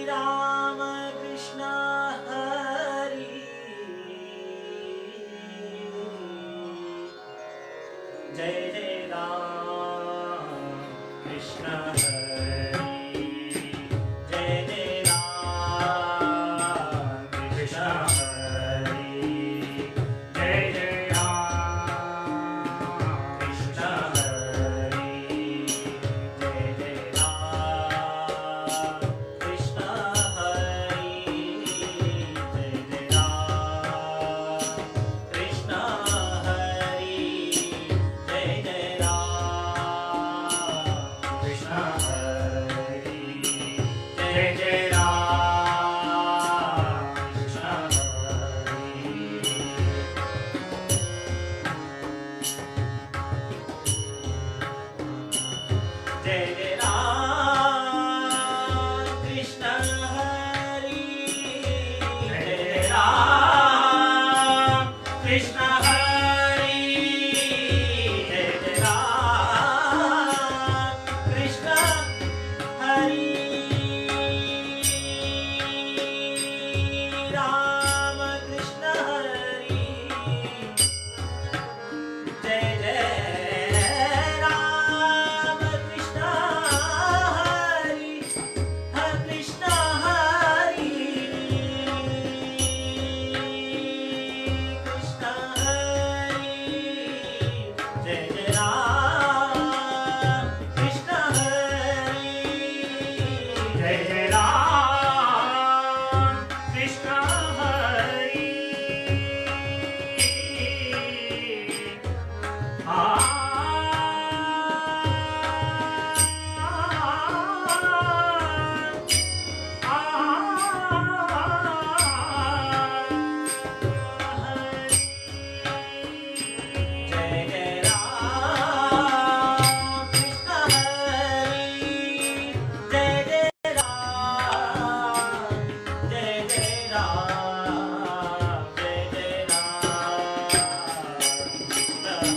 राम कृष्ण हरि जय जय राम कृष्ण हरि जय जय राम कृष्ण हरि जय जय राम कृष्ण हरि जय जय राम कृष्ण हरि जय जय राम कृष्ण हरि जय जय राम कृष्ण हरि जय जय राम कृष्ण हरि जय जय राम कृष्ण हरि जय जय राम कृष्ण हरि जय जय राम कृष्ण हरि राम कृष्ण हरि जय जय राम कृष्ण हरि कृष्ण हरि कृष्ण हरि जय जय राम कृष्ण हरि जय जय राम कृष्ण हरि जय जय राम कृष्ण हरि जय जय राम जय जय राम जय जय राम कृष्ण हरि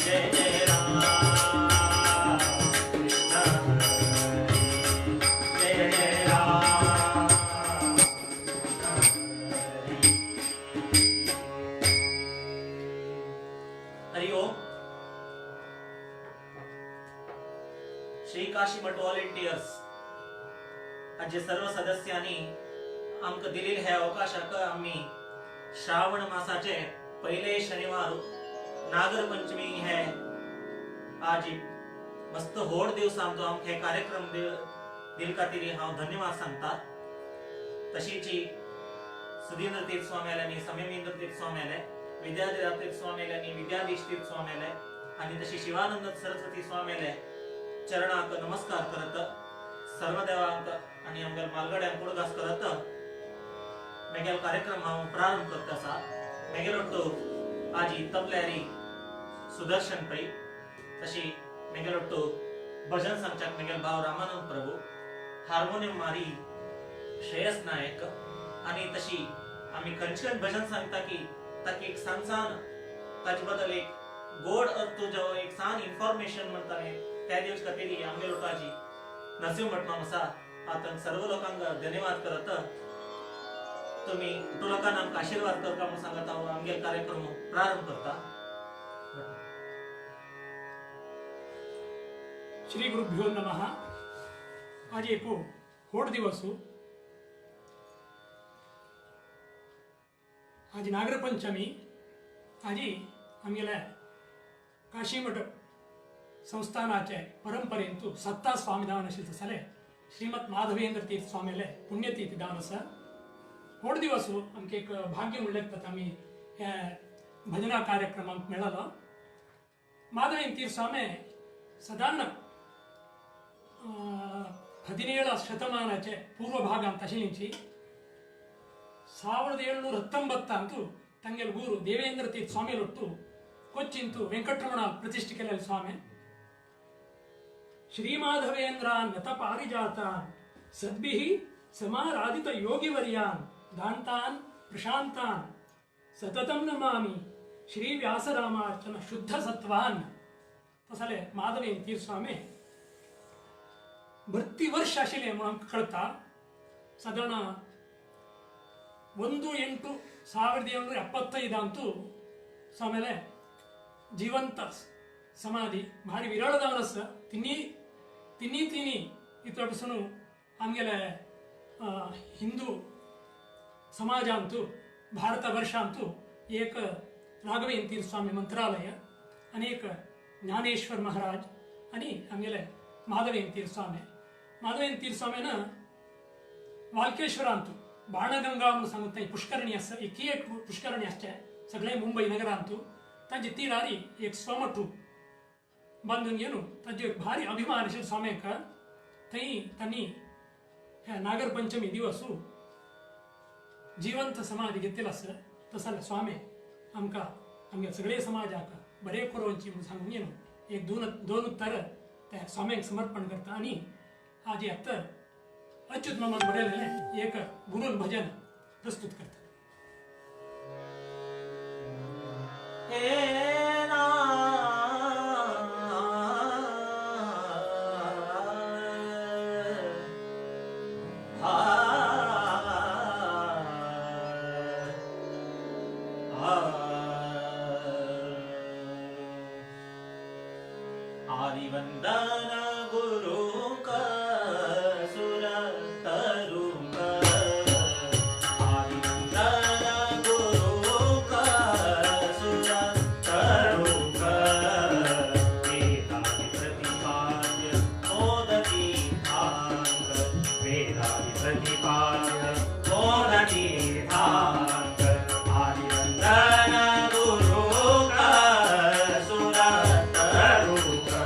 जय जय राम कृष्ण हरि जय जय राम हरि ओम श्री काशी मठ व्हॉलेंटियर्स हाचे सर्व सदस्यांनी आमकां दिलेले हे अवकाशाक आम्ही श्रावण मासाचे पहिले शनिवार नागर पंचमी हे आज मस्त होड दिवस आमचो आमकां हे कार्यक्रम दिल खातीर हांव धन्यवाद सांगता तशीच सुधींद्र तीर्थ स्वामी आल्यांनी समेंद्र तीर्थ स्वामी आले विद्याधर तीर्थ स्वामी आल्यांनी विद्याधीश तीर्थ स्वामी आले आणि तशी शिवानंद सरस्वती स्वामी आले चरणाक नमस्कार करत सर्व देवांक आणि आमच्या मालगड्यांक कुडघास करत मेगेल कार्यक्रम हांव प्रारंभ करता आसा मेगेलोट्टू आजी तबल्यारी सुदर्शन पै तशी मेगेलोट्टू भजन संचाक मेगेल भाव रामानंद प्रभू हार्मोनियम मारी श्रेयस नायक आणि तशी आम्ही खंयचें भजन सांगता की ताका एक सांसान ताजे बद्दल एक गोड तुझो एक सान इन्फॉर्मेशन म्हणटाले त्या दिवस खातीर आमगे लोकांची नरसिंह भटनाम आसा हातून सर्व लोकांक धन्यवाद करत तुम्ही लोकांना आमकां आशीर्वाद करता म्हणून सांगता हांव आमगे कार्यक्रम प्रारंभ करता श्री गुरुभ्यो नमः आज एक होड दिवस आज नागर पंचमी आज आमगेल्या काशीमठ संस्थानाचे परंपरेंतू सत्ता स्वामी दान आशिल्ले जाले श्रीमत माधवेंद्र तीर्थ स्वामीले पुण्यतीर्थ दान आसा होड दिवस आमकां एक भाग्य म्हणल्यार आमी ह्या भजना कार्यक्रमाक मेळलो माधवेंद्र तीर्थ स्वामी साधारण 17వ ಶತಮಾನचे ಪೂರ್ವ ಭಾಗ ಅಂತ ತಶಿಲಿಂಚಿ 1719 ಅಂತೂ ತಂಗೆಲ್ ಗುರು ದೇವೇಂದ್ರ ತೀರ್ಥ ಸ್ವಾಮಿಲೊಟ್ಟು ಕೊಚ್ಚಿಂತು ವೆಂಕಟರಮಣ ಪ್ರತಿಷ್ಠಿಕೆಲ ಸ್ವಾಮಿ ಶ್ರೀಮಾಧವೇಂದ್ರ ನತ ಪಾರಿಜಾತ ಸದ್ಭಿಃ ಸಮಾರಾಧಿತ ಯೋಗಿವರ್ಯಾನ್ ದಾಂತಾನ್ ಪ್ರಶಾಂತಾನ್ ಸತತಂ ನಮಾಮಿ ಶ್ರೀ ವ್ಯಾಸರಾಮಾರ್ಚನ ಶುದ್ಧ ಸತ್ವಾನ್ तसले माधवेंद्र तीर्थ स्वामी भरती वर्ष आशिल्लें म्हणून आमकां कळटा. सादारण 1/8/1975 ಅಂತೂ ಆಮೇಲೆ ಜೀವಂತ ಸಮಾಧಿ ಭಾರಿ ವಿರಳ जावन आसा. तिनी इतर पासून आमगेले हिंदू समाजांतू भारत वर्षांतू एक राघवेंद्र तीर्थ स्वामी मंत्रालय आनी एक ज्ञानेश्वर महाराज आनी आमगेले माधवेंद्र तीर्थ स्वामीन वाल्केश्वरांतू बाणगंगा म्हणून सांगता पुष्करणी आसा. एक पुष्करणी आसचे सगळे मुंबई नगरांतू तांचे तिरारी एक स्वमठू बांधून घेवन तांचे एक भारी अभिमान आशिल्लो स्वाम्याक. थंय तांणी ह्या नागर पंचमी दिवसू जिवंत समाधी घेतलेलो आसा. तसो स्वामी आमकां आमगे सगळे समाजाक बरें करोवची म्हणून सांगून घेवन एक दोन उत्तर त्या स्वाम्याक समर्पण करता. आनी हाजे अत्तर अच्युत मामान बरयलेलें एक गुरुन भजन प्रस्तुत करता. आदिवंदन गुरु का सुर तरु का आदिवंदन गुरु का सुर तरु का वेदादि प्रतिपाद्य मोदती भांग वेदादि प्रतिपाद्य मोदती भांग आदिवंदन गुरु का सुर तरु का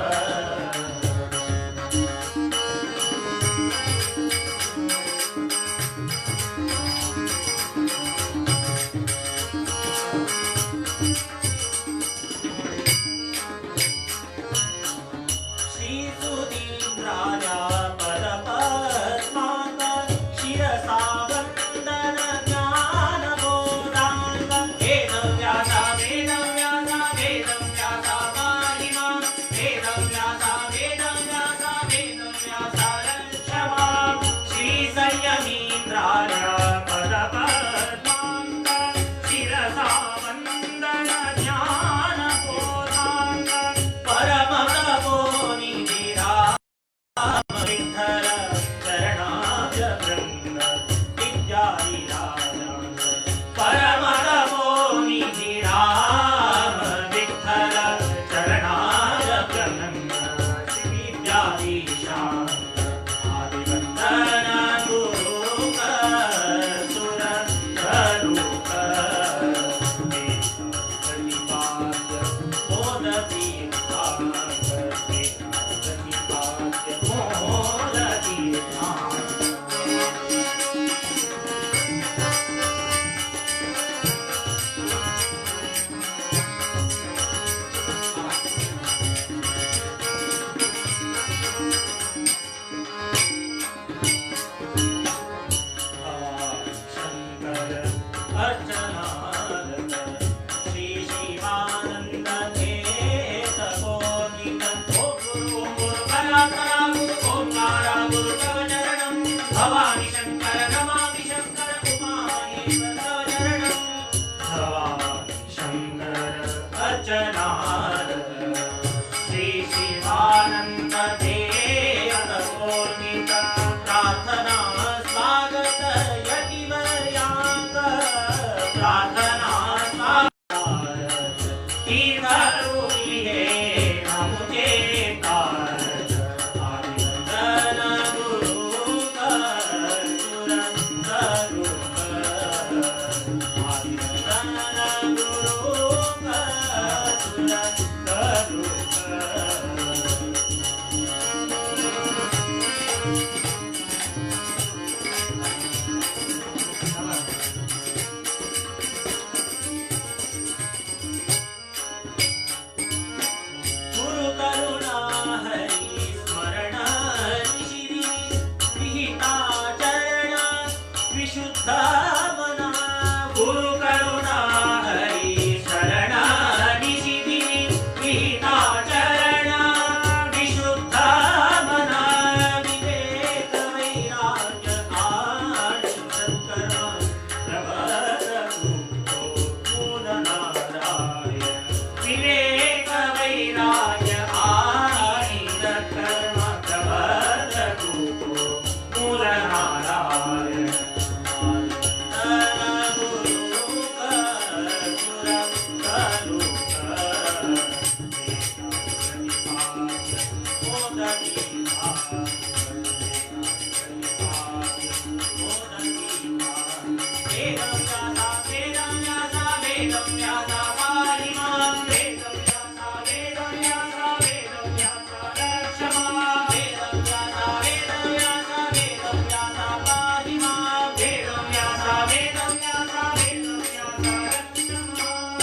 वेदव्यासा पाहि मां वेदव्यासा वेदव्यासा वेदव्यासा रक्ष मां वेदव्यासा वेदव्यासा वेदव्यासा पाहि मां वेदव्यासा वेदव्यासा वेदव्यासा रक्ष मां.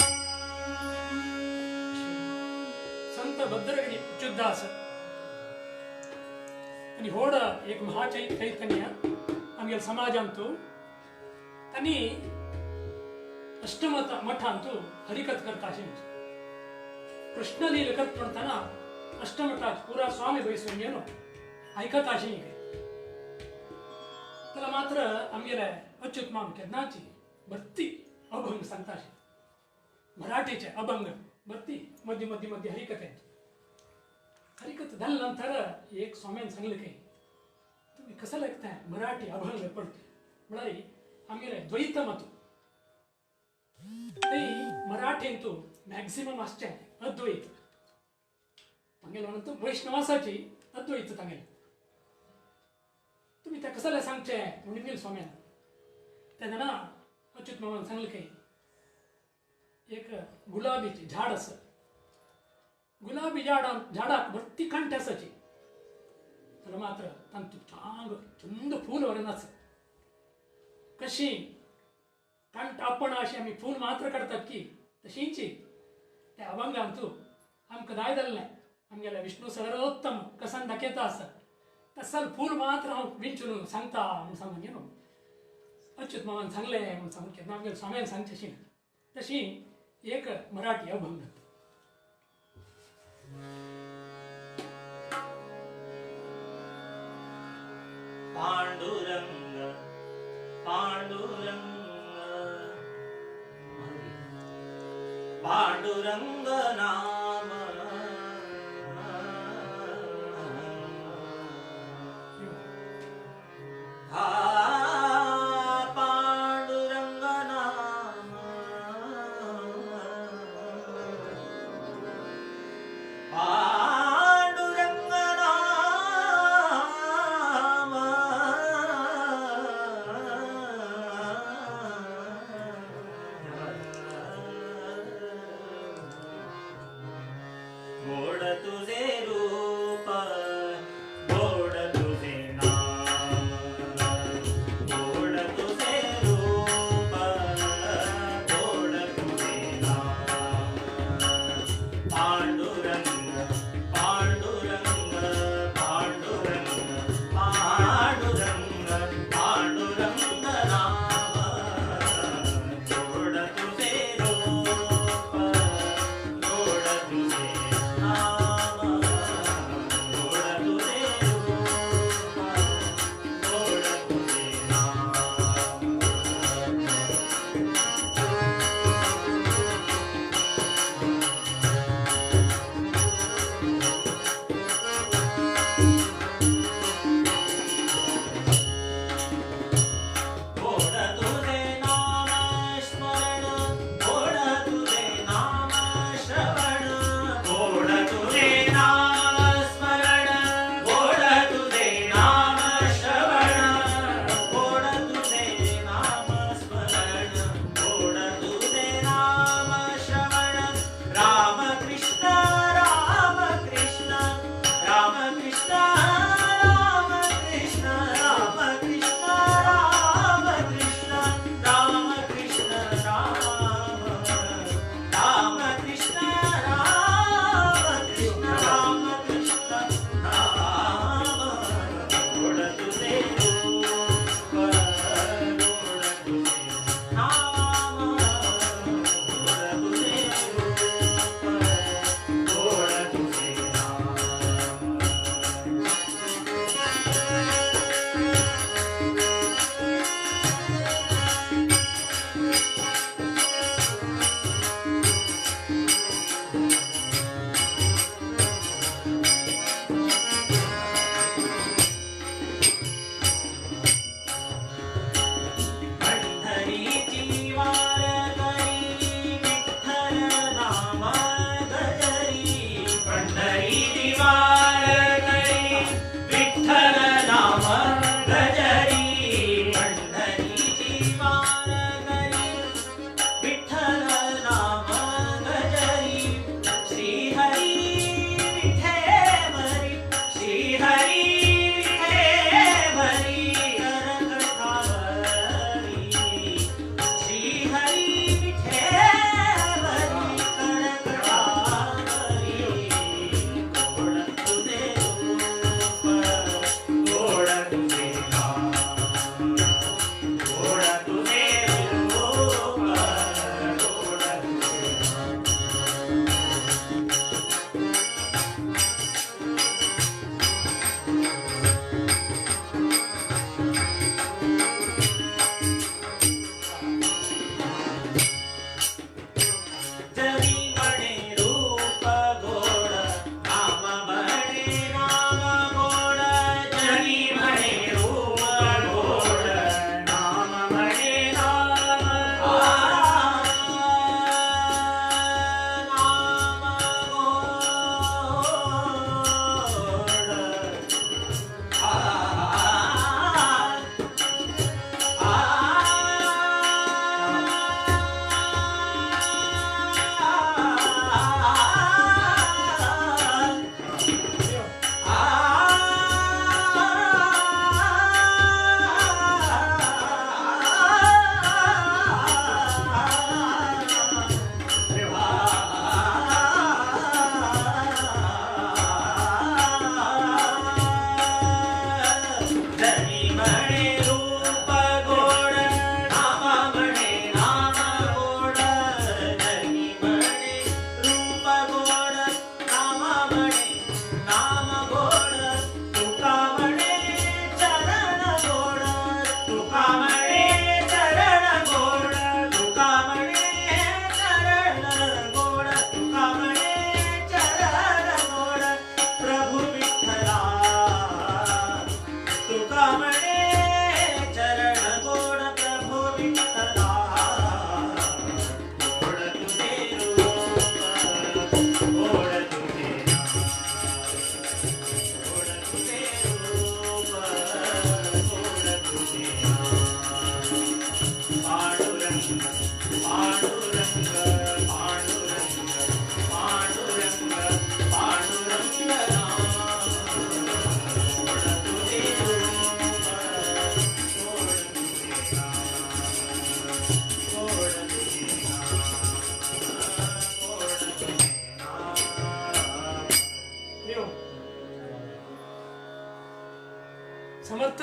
संत भद्रगिरी उच्चुदास आणि होड एक महाचैतन्य आमगे समाज अंतू त्यांनी अष्टमत मठ अंतू हरिकथ करता कृष्ण लील करत म्हणताना अष्टमठात पुरा स्वामी बयसून येणो ऐकत आशिनी त्याला मात्र आमगेला अच्युत माम केदनाची भक्ती अभंग सांगताशी मराठीचे अभंग भक्ती मध्य मध्य मध्य हरिकथ आहे हरिकथ झाल्यानंतर एक स्वाम्यान सांगलं की तुम्ही कसं लागताय मराठी अभंग पडते म्हणाली आमगेला द्वैत मत ते मराठींतू मॅक्झिमम असचे अद्वैत तांगेला म्हणतो वैष्णवासाची अद्वैत तांगेला तुम्ही त्या कसाला सांगचे म्हणून गेल स्वाम्यान त्यांना ना अच्युत मामान सांगलं की एक गुलाबीची झाड असं गुलाबी झाडात भरती कंठ असायची त्याला मात्र तंतू चांग चुंद फूल वरनाच कशी कंठ आपण अशी आम्ही फूल मात्र काढतात की तशीची त्या अभंगांतू आमक दायदल नाही आमगेला विष्णू सर्वोत्तम कसन दाखयता असत तसल फूल मात्र हांव विंचून सांगता म्हणून सांगून गेलो अच्युत मामान सांगले म्हणून सांगून की आमगेला स्वाम्यान सांगची तशी एक मराठी अभंग पांडुरंग पांडुरंग पांडुरंग नाम हा पांडुरंग नाम पांडुरंग नाम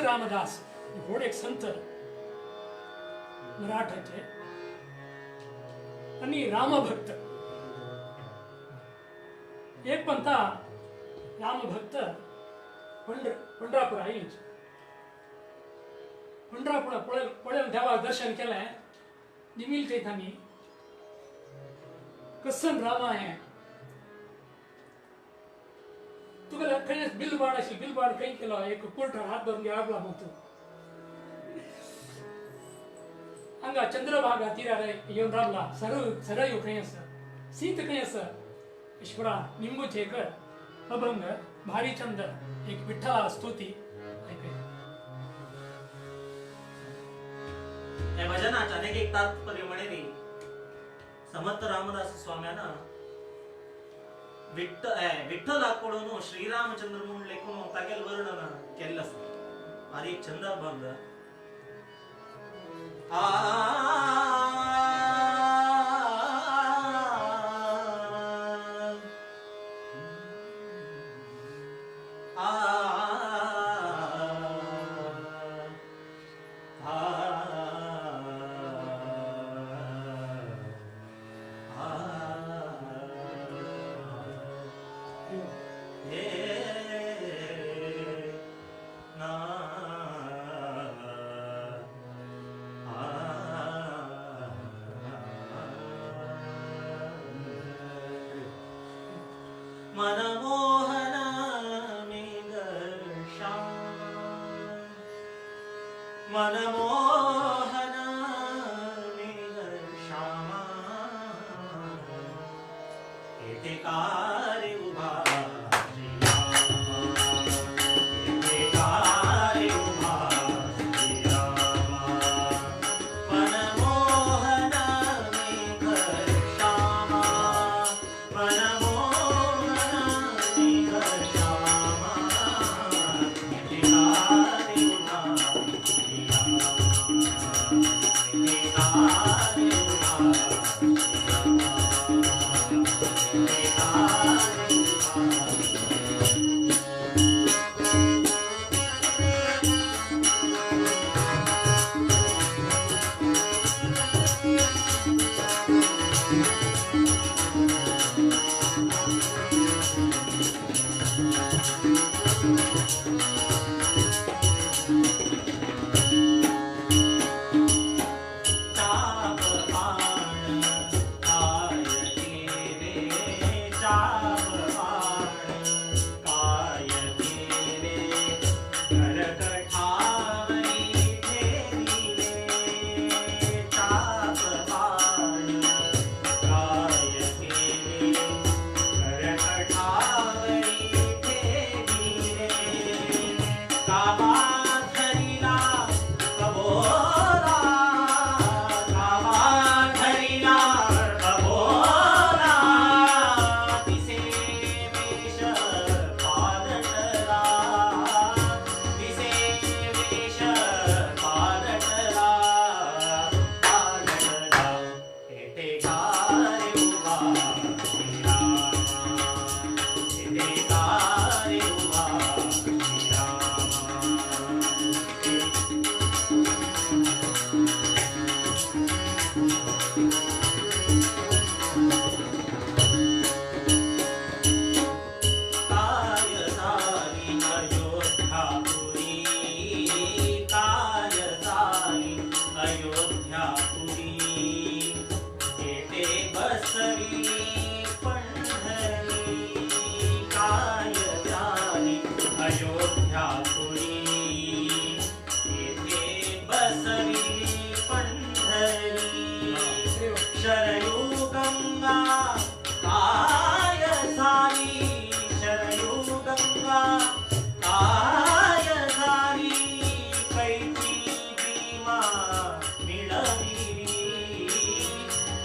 रामदास गोड एक संत मराठाचे आणि रामभक्त एक पंथा रामभक्त पंढरापूर आईच पंढरापूर पळेल देवा दर्शन केलंय निमिल चैतानी कसन रामा आहे तुला काही बिल बाड काही केलं एक कोर्ट हात धरून घ्यावा म्हणतो हंगा चंद्रभागा तीरा येऊन रामला सरळ येऊ काही असं सीत काही असं ईश्वरा निंबूचे एक अभंग भारी चंद एक विठ्ठला स्तुती या भजनात अनेक एक तात्पर्य म्हणे समर्थ रामदास स्वाम्यानं विठ्ठलाकडून श्रीरामचंद्र म्हणून लेखून तागेल वर्णन केलं असत आणि एक छंद अभंग मनमोहन मनमोहन श्यामा येथे कार्य उभा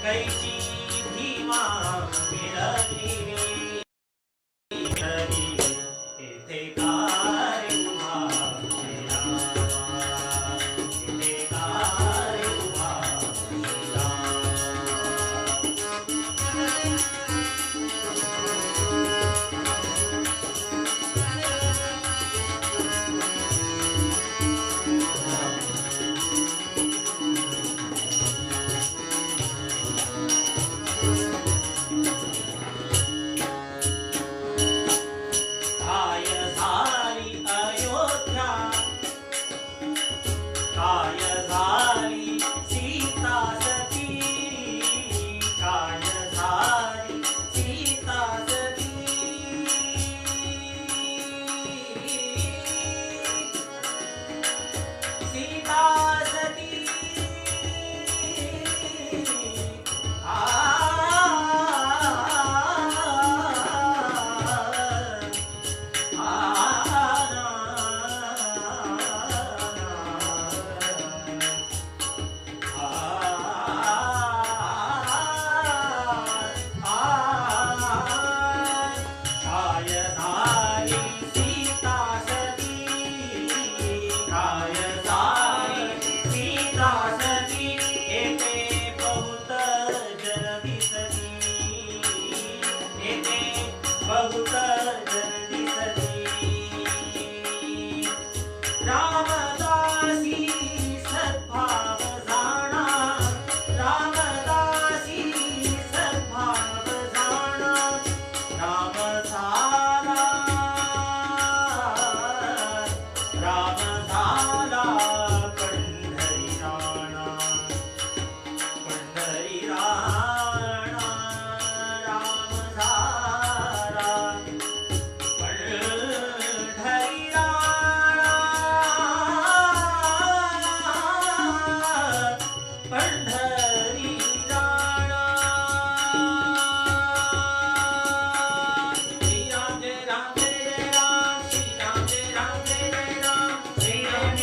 कैची भीमा बहुत जल्दी सजी रामदासी सद्भाव जाना रामदासी सद्भाव जाना राम झाला पंढरी राणा पंढरी राणा राम झाला पंढरी राणा पंढरी राणा श्री राम जय राम जय राम श्री राम जय राम जय राम श्री राम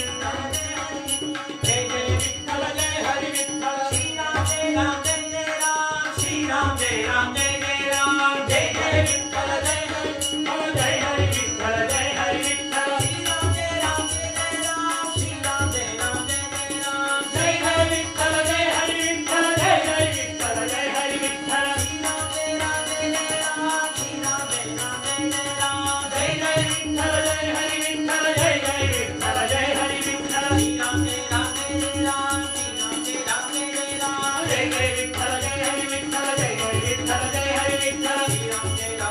जय विठ्ठल जय हरि विठ्ठल श्री राम जय राम जय राम श्री राम जय राम जय राम जय विठ्ठल जय हरि विठ्ठल जय हरि विठ्ठल श्री राम जय राम जय राम श्री राम जय राम जय राम जय हरि विठ्ठल जय हरि विठ्ठल जय हरि विठ्ठल जय हरि विठ्ठल श्री राम जय राम जय राम श्री राम जय राम जय राम जय विठ्ठल जय हरि विठ्ठल जय हरि विठ्ठल जय हरि विठ्ठल श्री राम जय राम जय राम श्री राम जय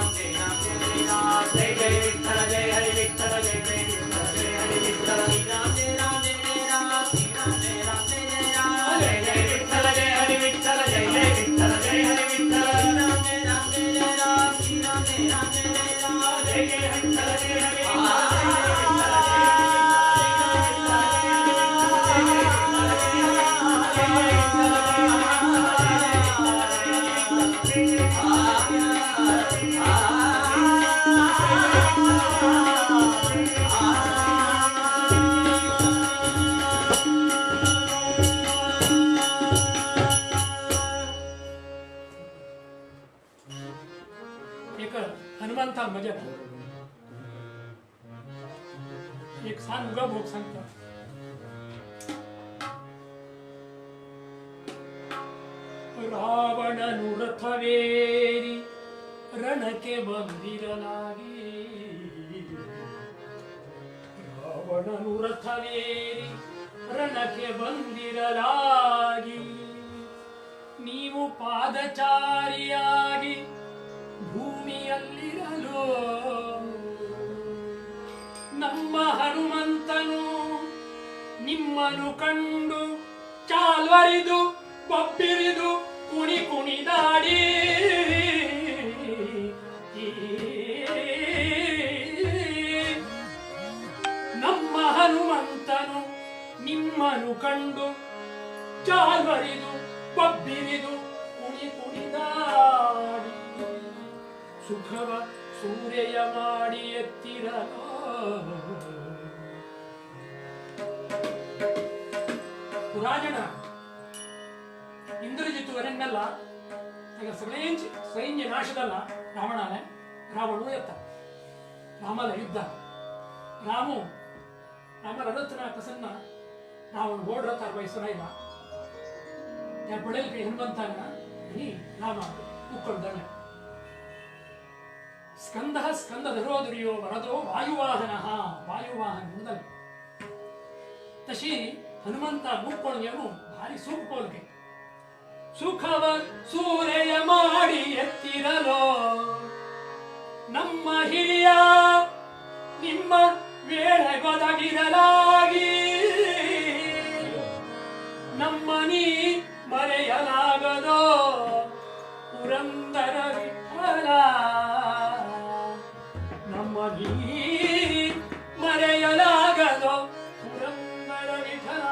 राम जय राम जय विठ्ठल जय हरि विठ्ठल जय हरि विठ्ठल जय हरि विठ्ठल श्री राम जय राम जय राम श्री राम जय राम जय राम जय विठ्ठल जय हरि विठ्ठल जय विठ्ठल जय हरि विठ्ठल श्री राम जय राम जय राम श्री राम जय राम जय राम जय विठ्ठल जय हरि विठ्ठल जय विठ्ठल जय हरि विठ्ठल श्री राम जय राम जय राम श्री राम जय राम जय राम जय विठ्ठल जय हरि एक हनुमंता भजन एक सान उगा भोग सांगता ರಾವಣನು ರಥವೇರಿ ರಣಕ್ಕೆ ಬಂದಿರಲಾಗಿ ರಾವಣನು ರಥವೇರಿ ರಣಕ್ಕೆ ಬಂದಿರಲಾಗಿ ನೀವು ಪಾದಚಾರಿಯಾಗಿ ಭೂಮಿಯಲ್ಲಿರಲು ನಮ್ಮ ಹನುಮಂತನು ನಿಮ್ಮನ್ನು ಕಂಡು ಚಾಲ್ವರಿದು ಬಬ್ಬಿರಿದು ಕುಣಿ ಕುಣಿದಾಡಿ ನಮ್ಮ ಹನುಮಂತನು ನಿಮ್ಮನ್ನು ಕಂಡು ಚಾಲ್ವರಿದು ಬಬ್ಬಿರಿದು ಕುಣಿ ಕುಣಿದಾಡಿ ಸುಖವ ಸೂರ್ಯ ಮಾಡಿ ಎತ್ತಿರಲು ಪುರಾಜನ ಇಂದ್ರಜಿತ್ತು ವರೆನ್ನಲ್ಲ ಈಗ ಸೈನ್ಯ ನಾಶದಲ್ಲ ರಾವಣನೇ ರಾವಣು ಎತ್ತ ರಾಮಲ ಯುದ್ಧ ರಾಮರ ರಥನ ಕಸನ್ನ ರಾವಣ ಓಡ್ರತ ವಯಸ್ಸನ ಇಲ್ಲ ಯಾ ಪಡೆಯಲಿಕ್ಕೆ ಹನುಮಂತನ ನೀ ರಾಮ ಉಕ್ಕೊಂಡನೆ ಸ್ಕಂದ ಧರೋದುರ್ಯೋ ವರದೋ ವಾಯುವಾಹನ ಮುಂದಲ್ಲ ತಶಿ ಹನುಮಂತ ಮುಕ್ಕೊಳ್ಳೋನು ಭಾರಿ ಸೂಕ್ಕೋಲ್ಕೆ ಸುಖವ ಸೂರೆಯ ಮಾಡಿ ಎತ್ತಿರಲೋ ನಮ್ಮ ಹಿರಿಯ ನಿಮ್ಮ ವೇಳೆ ಒದಗಿರಲಾಗಿ ನಮ್ಮನಿ ಮರೆಯಲಾಗದೋ ಪುರಂದರ ವಿಠಲ ನಮ್ಮನಿ ಮರೆಯಲಾಗದೋ ಪುರಂದರ ವಿಠಲ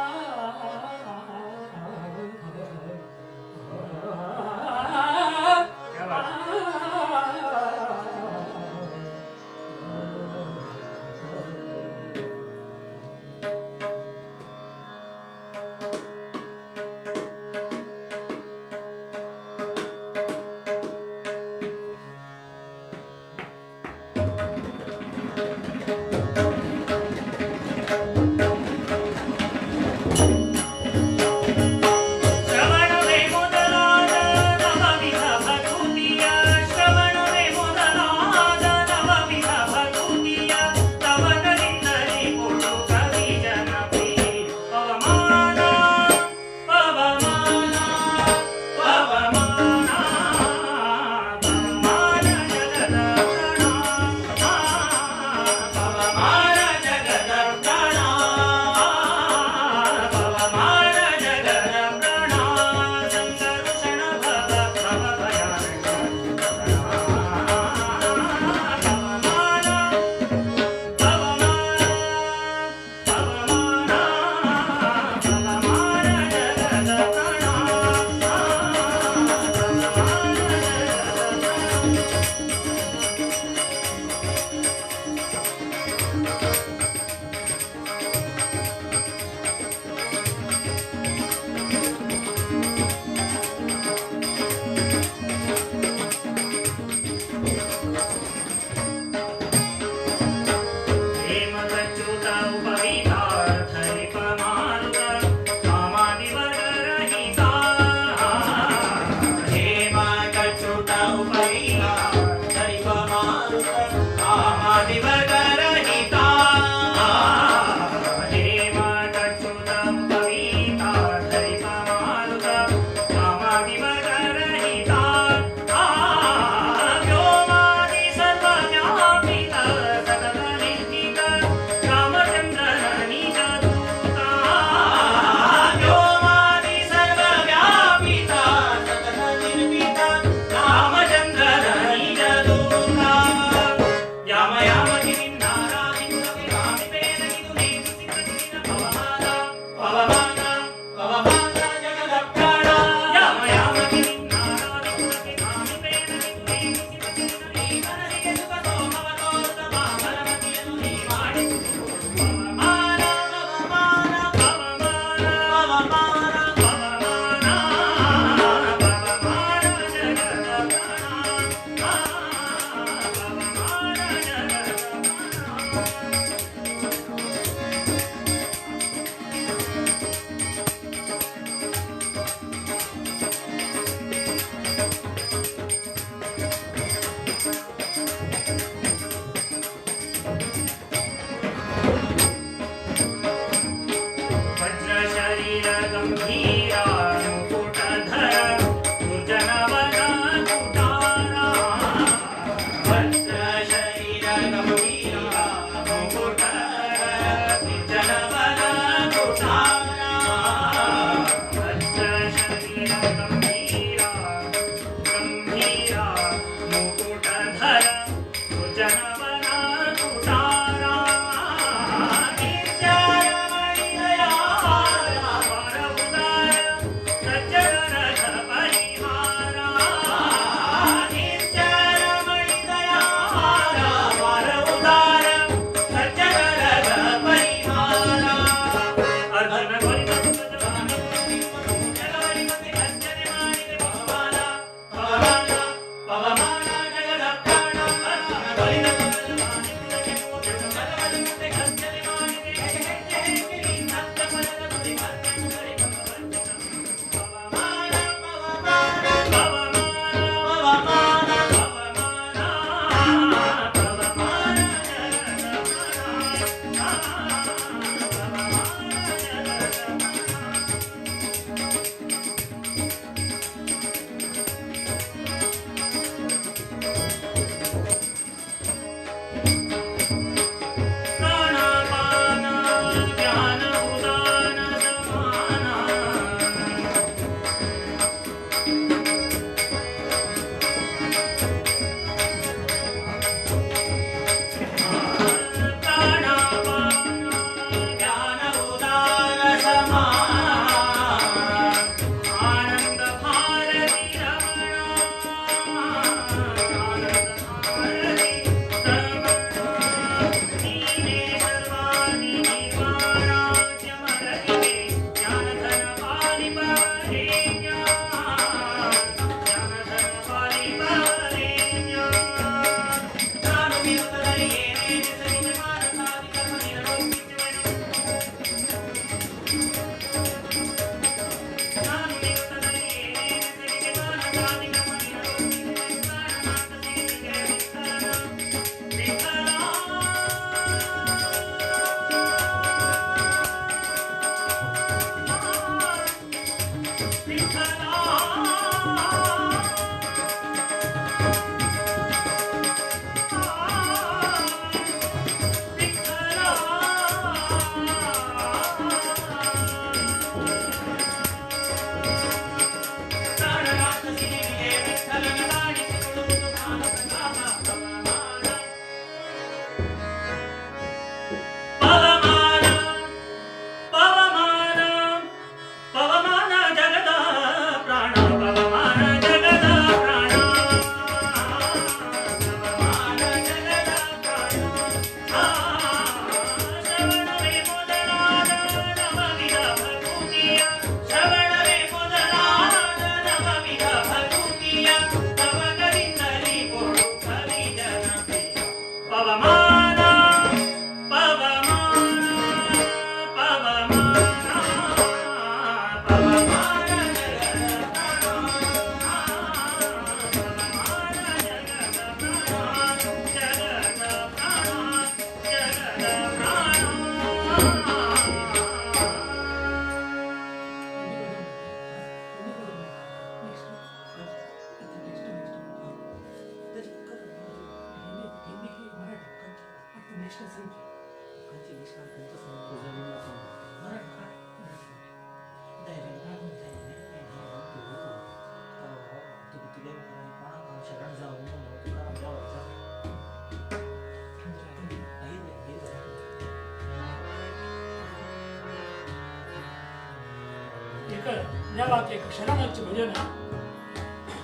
या वाक्य क्षणांचे भजन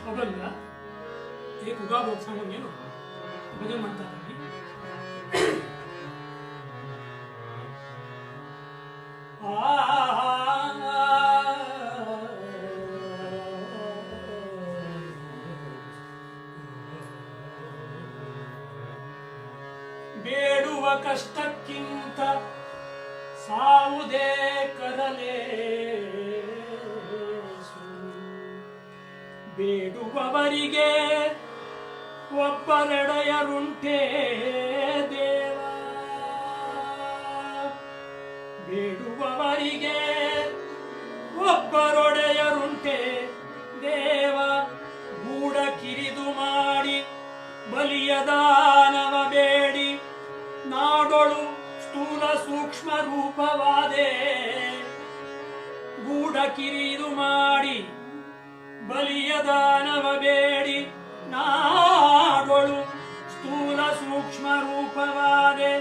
अभंग एक उगाबोध सांगून गेलो भजन म्हणतात ಬೇಡುವ ಕಷ್ಟಕ್ಕಿಂತ ಸಾವುದೇ ಕರಲೇ ಬೇಡುವವರಿಗೆ ಒಬ್ಬರೆಡೆಯರುಂಟೇ ದೇವ ಬೇಡುವವರಿಗೆ ಒಬ್ಬರೊಡೆಯರುಂಟೆ ದೇವ ಗೂಢ ಕಿರಿದು ಮಾಡಿ ಬಲಿಯ ದಾನವ ಬೇಡಿ ನಾಡೊಳು ಸ್ಥೂಲ ಸೂಕ್ಷ್ಮ ರೂಪವಾದೆ ಗೂಢ ಕಿರಿದು ಮಾಡಿ ಬಲಿಯ ದಾನವ ಬೇಡಿ ನಾಡೊಳು ಸ್ಥೂಲ ಸೂಕ್ಷ್ಮ ರೂಪವಾದೆ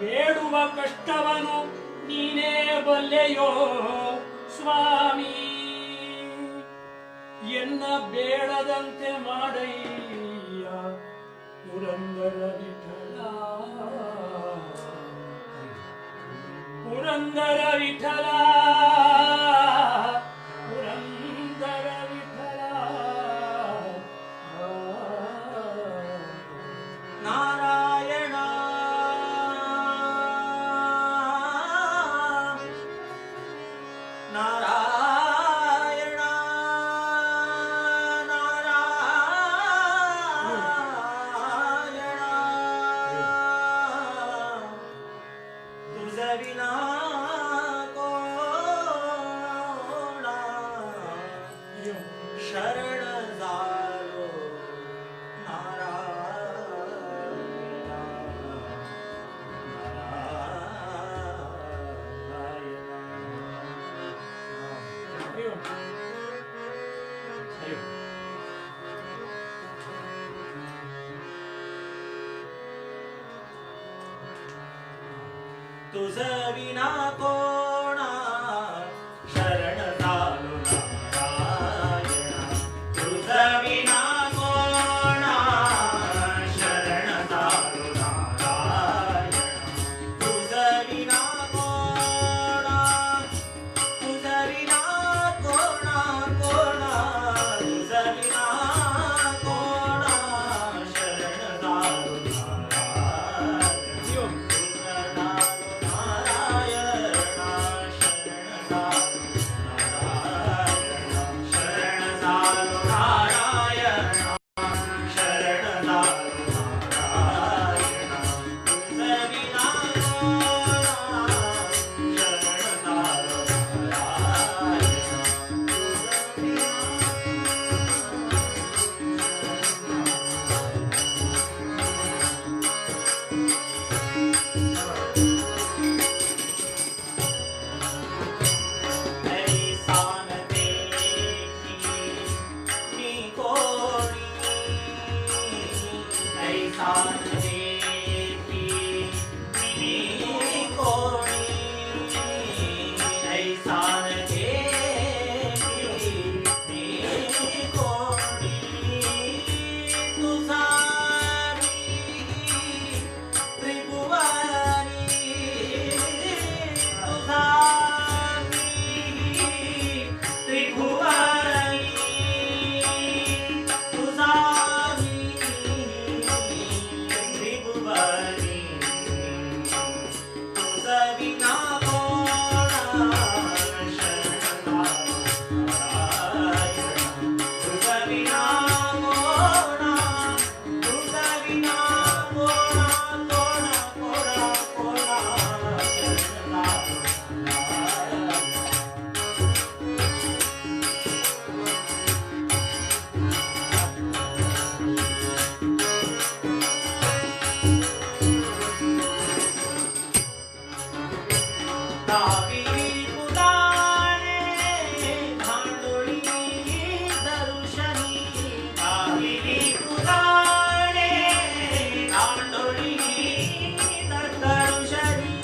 ಬೇಡುವ ಕಷ್ಟವನು ನೀನೇ ಬಲ್ಲೆಯೋ ಸ್ವಾಮಿ ಎನ್ನ ಬೇಡದಂತೆ ಮಾಡಯ್ಯ ಪುರಂದರ ವಿಠಲ ಪುರಂದರ ವಿಠಲ ಪುರಂದರ ವಿಠಲ ನಾರಾಯಣ ನಾರಾಯಣ ನಾರಾಯಣ ತುझ विना कोण शरण झालो तुझ विना कोण शरण झालो नारायण तुझ विना कोण शरण झालो नारायण तुझ विना कोण तुझ विना कोण कोण तुझ विना कोण शरण झालो नारायण कोणी ऐसा न देखी मी कोणी ऐसा न देखी मी कोणी तुझा त्रिभुवनी तुझा त्रिभुवनी तुझा त्रिभुवनी तुझा विना कोणा शरणा तुझा विना कोणा तुझा विना कोणा कोणा कोणा कोणा शरणा कावेरी पुराणे भांडोळी दर्शनी कावेरी पुराणे भांडोळी दर्शनी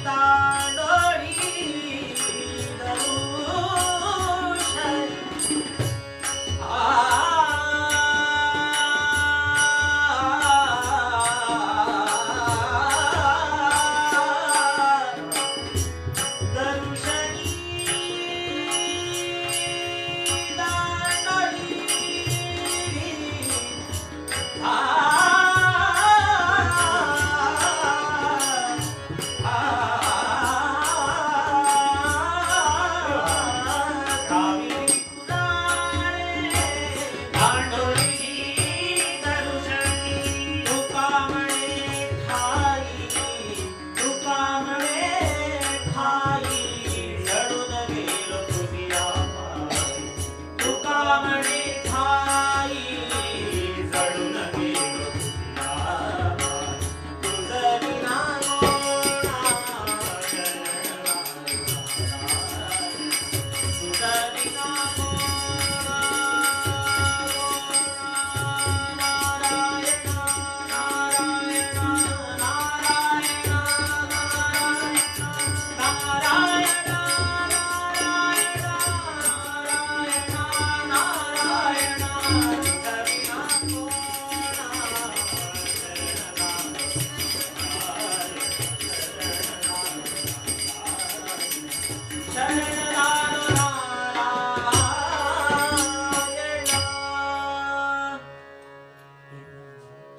दांडोळी दर्शनी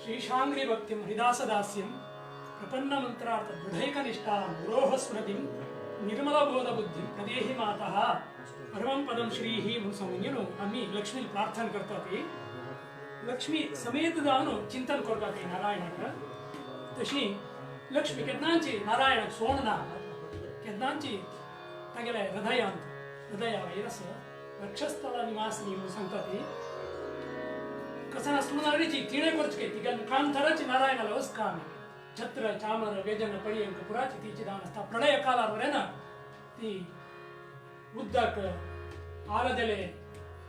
ಶ್ರೀಶಾಂಗ್ರಿ ಭಕ್ತಿಂ ಹರಿದಾಸದಾಸ್ಯಂ ಪ್ರಪನ್ನ ಮಂತ್ರಾರ್ಥ ದೃಢೈಕನಿಷ್ಠಾ ಗುರೋಹ ಸ್ಮೃತಿಂ ನಿರ್ಮಲ ಬೋಧ ಬುದ್ಧಿಂ ಕದೇಹಿ ಮಾತಃ परमं पदम श्री ही म्हणून सांगून आम्ही लक्ष्मी प्रार्थना करतात लक्ष्मी समेत जावन चिंतन करतात नारायणाक तशी लक्ष्मी केन्नाची नारायणाक सोडना केन्नाची तागेले हृदयांत हृदया वैरस वक्षस्थळ निवासनी म्हणून सांगतात कसं सुनारीची तिणे करचके तिका कांतराची नारायणाला वस्काम छत्र चामर वेजन पळियंक पुराची तिची दान असता प्रलय कालावरेन ती उद्दाक आलदले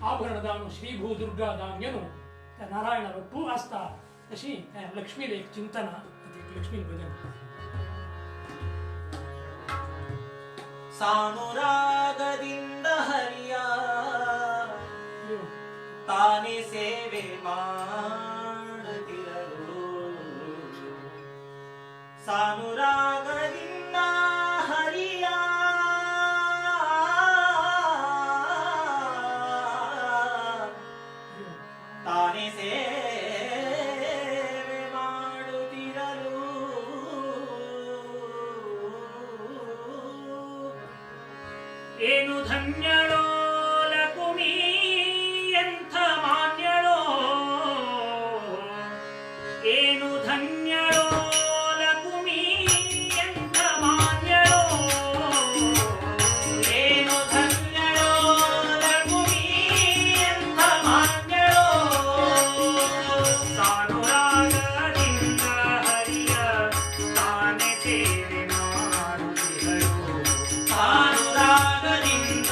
आभरण दान श्री भू दुर्गा दान येनो त्या नारायणावर तू असता तशी त्या लक्ष्मीला एक चिंतना एक लक्ष्मी भजन ಸಾನುರಾಗದಿಂದ ಹರಿಯ ತಾನೇ ಸೇವೆ ಮಾಡುತ್ತಿರಲು ಸಾನುರಾಗದಿಂದ ಹರಿಯ ತಾನೇ ಸೇವೆ ಮಾಡುತ್ತಿರಲು ಏನು ಧನ್ಯಳೋ ಲಕುಮಿ ಎಂಥ ಮಾನ್ಯಳೋ ಏನು ಧನ್ಯಳೋ ಲಕುಮಿ ಎಂಥ ಮಾನ್ಯಳೋ ಏನು ಧನ್ಯಳೋ ಲಕುಮಿ ಎಂಥ ಮಾನ್ಯಳೋ ಸಾನುರಾಗದಿಂದ ಹರಿಯ ತಾನೇ ಸೇವೆ ಮಾಡುತ್ತಿರಳು ಸಾನುರಾಗದಿಂದ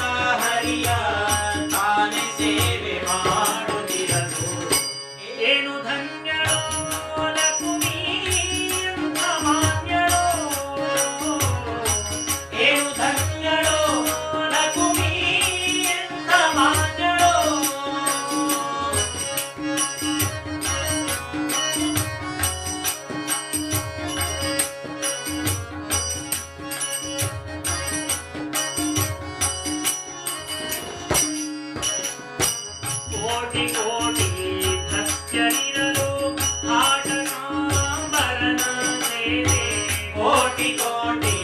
ಕೋಟಿ ಕೋಟಿ ಭಕ್ತರಿರಲು ಆಟಕಾಂಬರನ ಸೇವೆ ಕೋಟಿ ಕೋಟಿ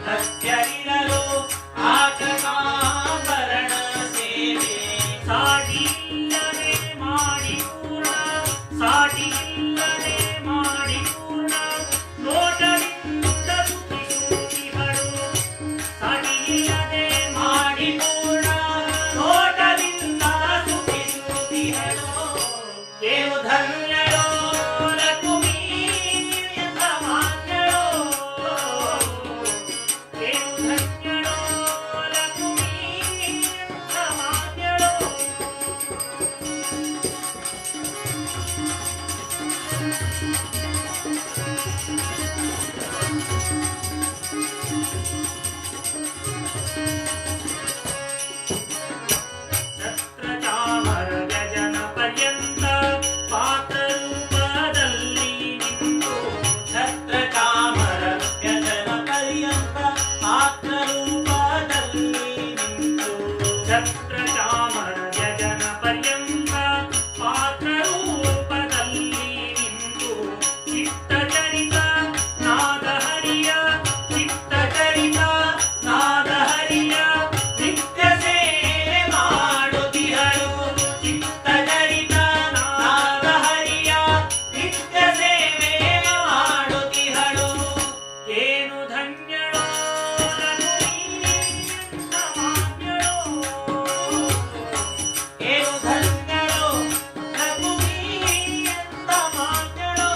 ಭಕ್ತರಿರಲು ಆಟಕಾಂಬರನ ಸೇವೆ ಸಾಟಿಯಿಲ್ಲದೆ ಮಾಡಿ ಪೂರ್ಣ ಸಾಟಿಯಿಲ್ಲದೆ ಮಾಡಿ ಪೂರ್ಣ ನೋಟದಿಂದ ಸುತ್ತಿಸುತ್ತಿಹಳು ಸಾಟಿಯಿಲ್ಲದೆ ಮಾಡಿ ಪೂರ್ಣ ನೋಟದಿಂದ ಸುತ್ತಿಸುತ್ತಿಹಳು ದೇವು ಧನ್ಯಳೋ ಲಕ್ಷ್ಮೀ ಎಂತ ಮಾನ್ಯಳೋ ದೇವು ಧನ್ಯಳೋ ಲಕ್ಷ್ಮೀ ಎಂತ ಮಾನ್ಯಳೋ ಛತ್ರ ಚಾಮರ ವ್ಯಜನ ಪರ್ಯಂತ ಪಾತ್ರರೂಪದಲ್ಲಿ ನಿಂತು ಛತ್ರ ಚಾಮರ ವ್ಯಜನ ಪರ್ಯಂತ ಪಾತ್ರರೂಪದಲ್ಲಿ ನಿಂತು ಛತ್ರ ಚಾಮರ ವ್ಯಜನ ಪರ್ಯಂತ ಪಾತ್ರರೂಪದಲ್ಲಿ ನಿಂತು ಚಿತ್ತಚರಿತ ನಾದಹರಿಯ ಚಿತ್ತಚರಿತ ನಾದಹರಿಯ ನಿತ್ಯ ಸೇವೆ ಮಾಡುತ್ತಿಹಳು ಚಿತ್ತಚರಿತ ನಾದಹರಿಯ ನಿತ್ಯ ಸೇವೆ ಮಾಡುತ್ತಿಹಳು ಏನು ಧನ್ಯಳೋ ಲಕ್ಷ್ಮೀ ಎಂತ ಮಾನ್ಯಳೋ ಏನು ಧನ್ಯಳೋ ಲಕ್ಷ್ಮೀ ಎಂತ ಮಾನ್ಯಳೋ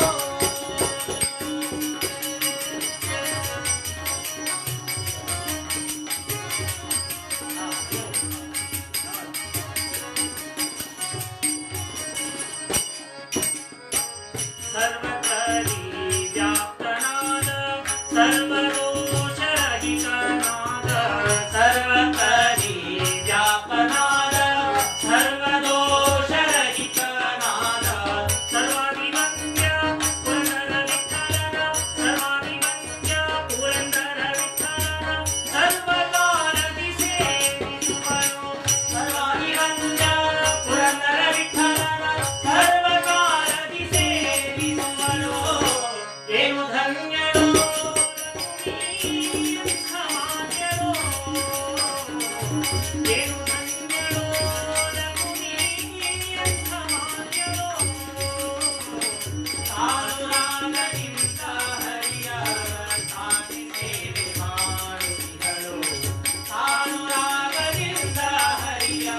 ಸರ್ವಕರಿ ವ್ಯಾಪ್ತನಾದ ಸರ್ವದೋಷರಹಿತನಾದ ಸರ್ವಕರಿ ವ್ಯಾಪನಾದ ಸರ್ವದೋಷರಹಿತನಾದ ಸರ್ವಾಭಿಮನ್ಯ ಪುರಂದರ ವಿಠಲನ ಸರ್ವಾಭಿಮನ್ಯ ಪುರಂದರ ವಿಠಲನ ಸರ್ವಕಾಲದಿ ಸೇವಿಸುವನು ಸರ್ವಾಭಿಮನ್ಯ ಪುರಂದರ ವಿಠಲನ ಸರ್ವಕಾಲದಿ ಸೇವಿಸುವನು ಏನು ಧನ್ಯಳೋ ಲಕ್ಷ್ಮೀ ಎಂಥ ಮಾನ್ಯಳೋ ಏನು ಧನ್ಯಳೋ ಲಕ್ಷ್ಮೀ ಎಂಥ ಮಾನ್ಯಳೋ ಸಾನುರಾಗದಿಂದ ಹರಿಯ ತಾನಿ ಸೇವೆ ಮಾಡುತ್ತಿಹಳು ಸಾನುರಾಗದಿಂದ ಹರಿಯ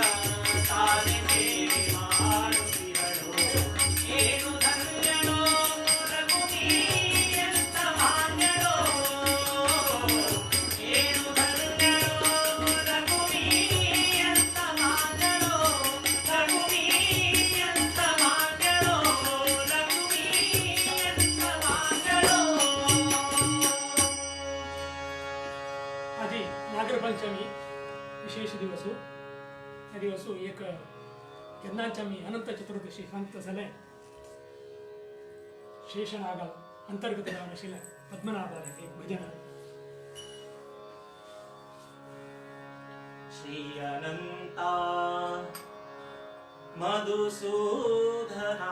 ತಾನಿ ಸೇವೆ ಮಾಡುತ್ತಿಹಳು ಏನು ಧನ್ಯಳೋ ಲಕ್ಷ್ಮೀ ಎಂತ ಮಾನ್ಯಳೋ ಏನು ಧನ್ಯಳೋ ಲಕ್ಷ್ಮೀ ಎಂತ ಮಾನ್ಯಳೋ ಲಕ್ಷ್ಮೀ ಎಂತ ಮಾನ್ಯಳೋ ಲಕ್ಷ್ಮೀ ಎಂತ ಮಾನ್ಯಳೋ આજે નાગર પંચમી વિશેષ દિવસો એ દિવસો એક યજ્ઞાચમી અનંત ચતુર્દશી સંત સલે ಶೇಷನಾಗ ಅಂತರ್ಗತವಾದ ಶಿಲ ಪದ್ಮನಾಭರ એક ಭಜನ ಶ್ರೀ ಅನಂತ ಮಧುಸೂದನ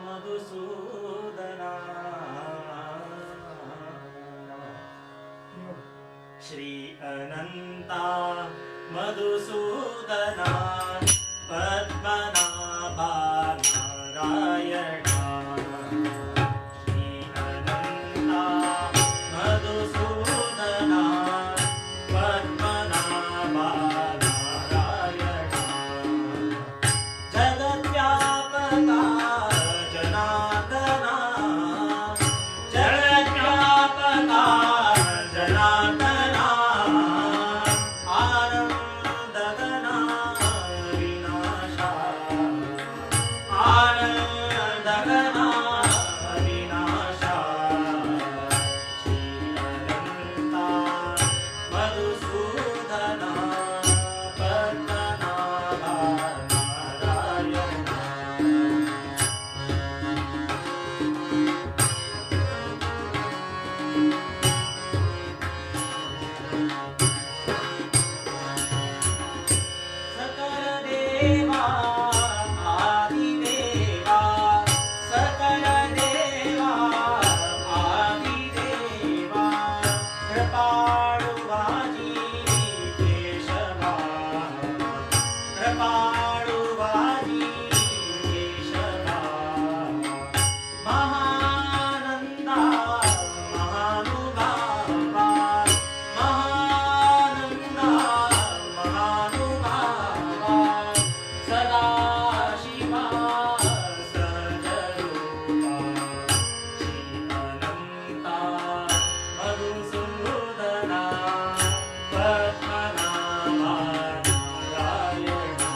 ಮಧುಸೂದನ ಶ್ರೀ ಅನಂತ ಮಧುಸೂದನ ಪದ್ಮನಾಭ ನಾರಾಯಣ ಶ್ರೀ ಅನಂತ ಮಧುಸೂದನ ಪದ್ಮನಾಭ ನಾರಾಯಣ ಜಗದ್ವ್ಯಾಪಕ ಜನಾರ್ದನ ಜಗದ್ವ್ಯಾಪಕ ಜನಾರ್ದನ ಆನಂದಗನ कृपाळुवाजी केशवा महानंदा महानुभावा महानंदा महानुभावा सदाशिवा सहजरूपा श्रीअनंता मधुसूदना पद्मनाभा नारायणा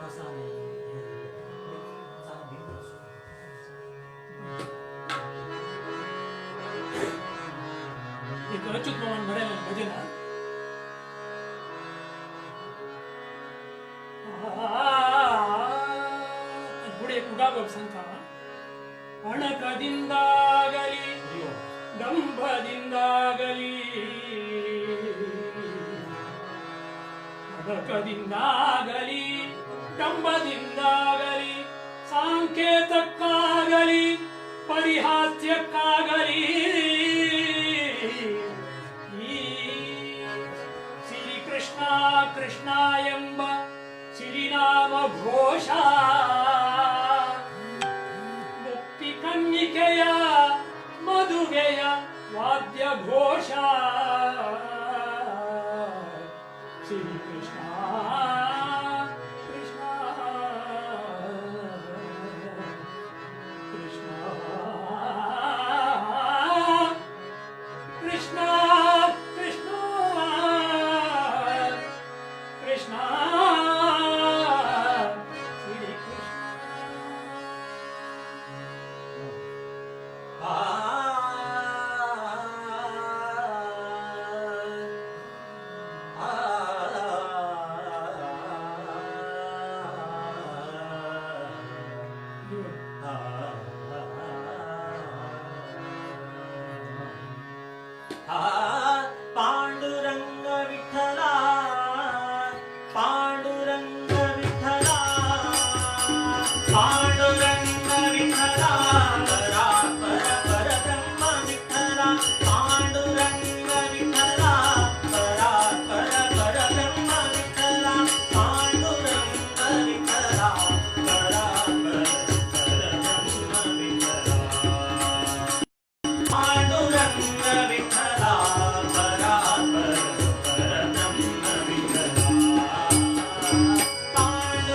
असा नाही चला बिंदू असू. एक अच्युत भगवान म्हणेल भजन पुढे कुडागोप सांगता ಅಣಕದಿಂದಾಗಲಿ ದಂಭದಿಂದಾಗಲಿ ಅಣಕದಿಂದಾಗಲಿ ಡಂಬದಿಂದಾಗಲಿ ಸಾಂಕೇತಕ್ಕಾಗಲಿ ಪರಿಹಾಸ್ಯಕ್ಕಾಗಲಿ ಈ ಶ್ರೀಕೃಷ್ಣ ಕೃಷ್ಣ ಎಂಬ ಸಿರಿನಾಮ ಘೋಷ ಕನ್ನಿಕೆಯ ಮದುವೆಯ ವಾದ್ಯ ಘೋಷ ಶ್ರೀ ಕೃಷ್ಣ ಕೃಷ್ಣ ಕೃಷ್ಣ ಕೃಷ್ಣ ಕೃಷ್ಣ ಕೃಷ್ಣ पांडुरंग विठ्ठला पांडुरंग विठ्ठला पांडुरंग विठ्ठला परा पर ब्रह्म विठ्ठला पांडुरंग विठ्ठला परा पर ब्रह्म विठ्ठला पांडुरंग विठ्ठला परा पर ब्रह्म विठ्ठला पांडुरंग विठ्ठला पांडुरंग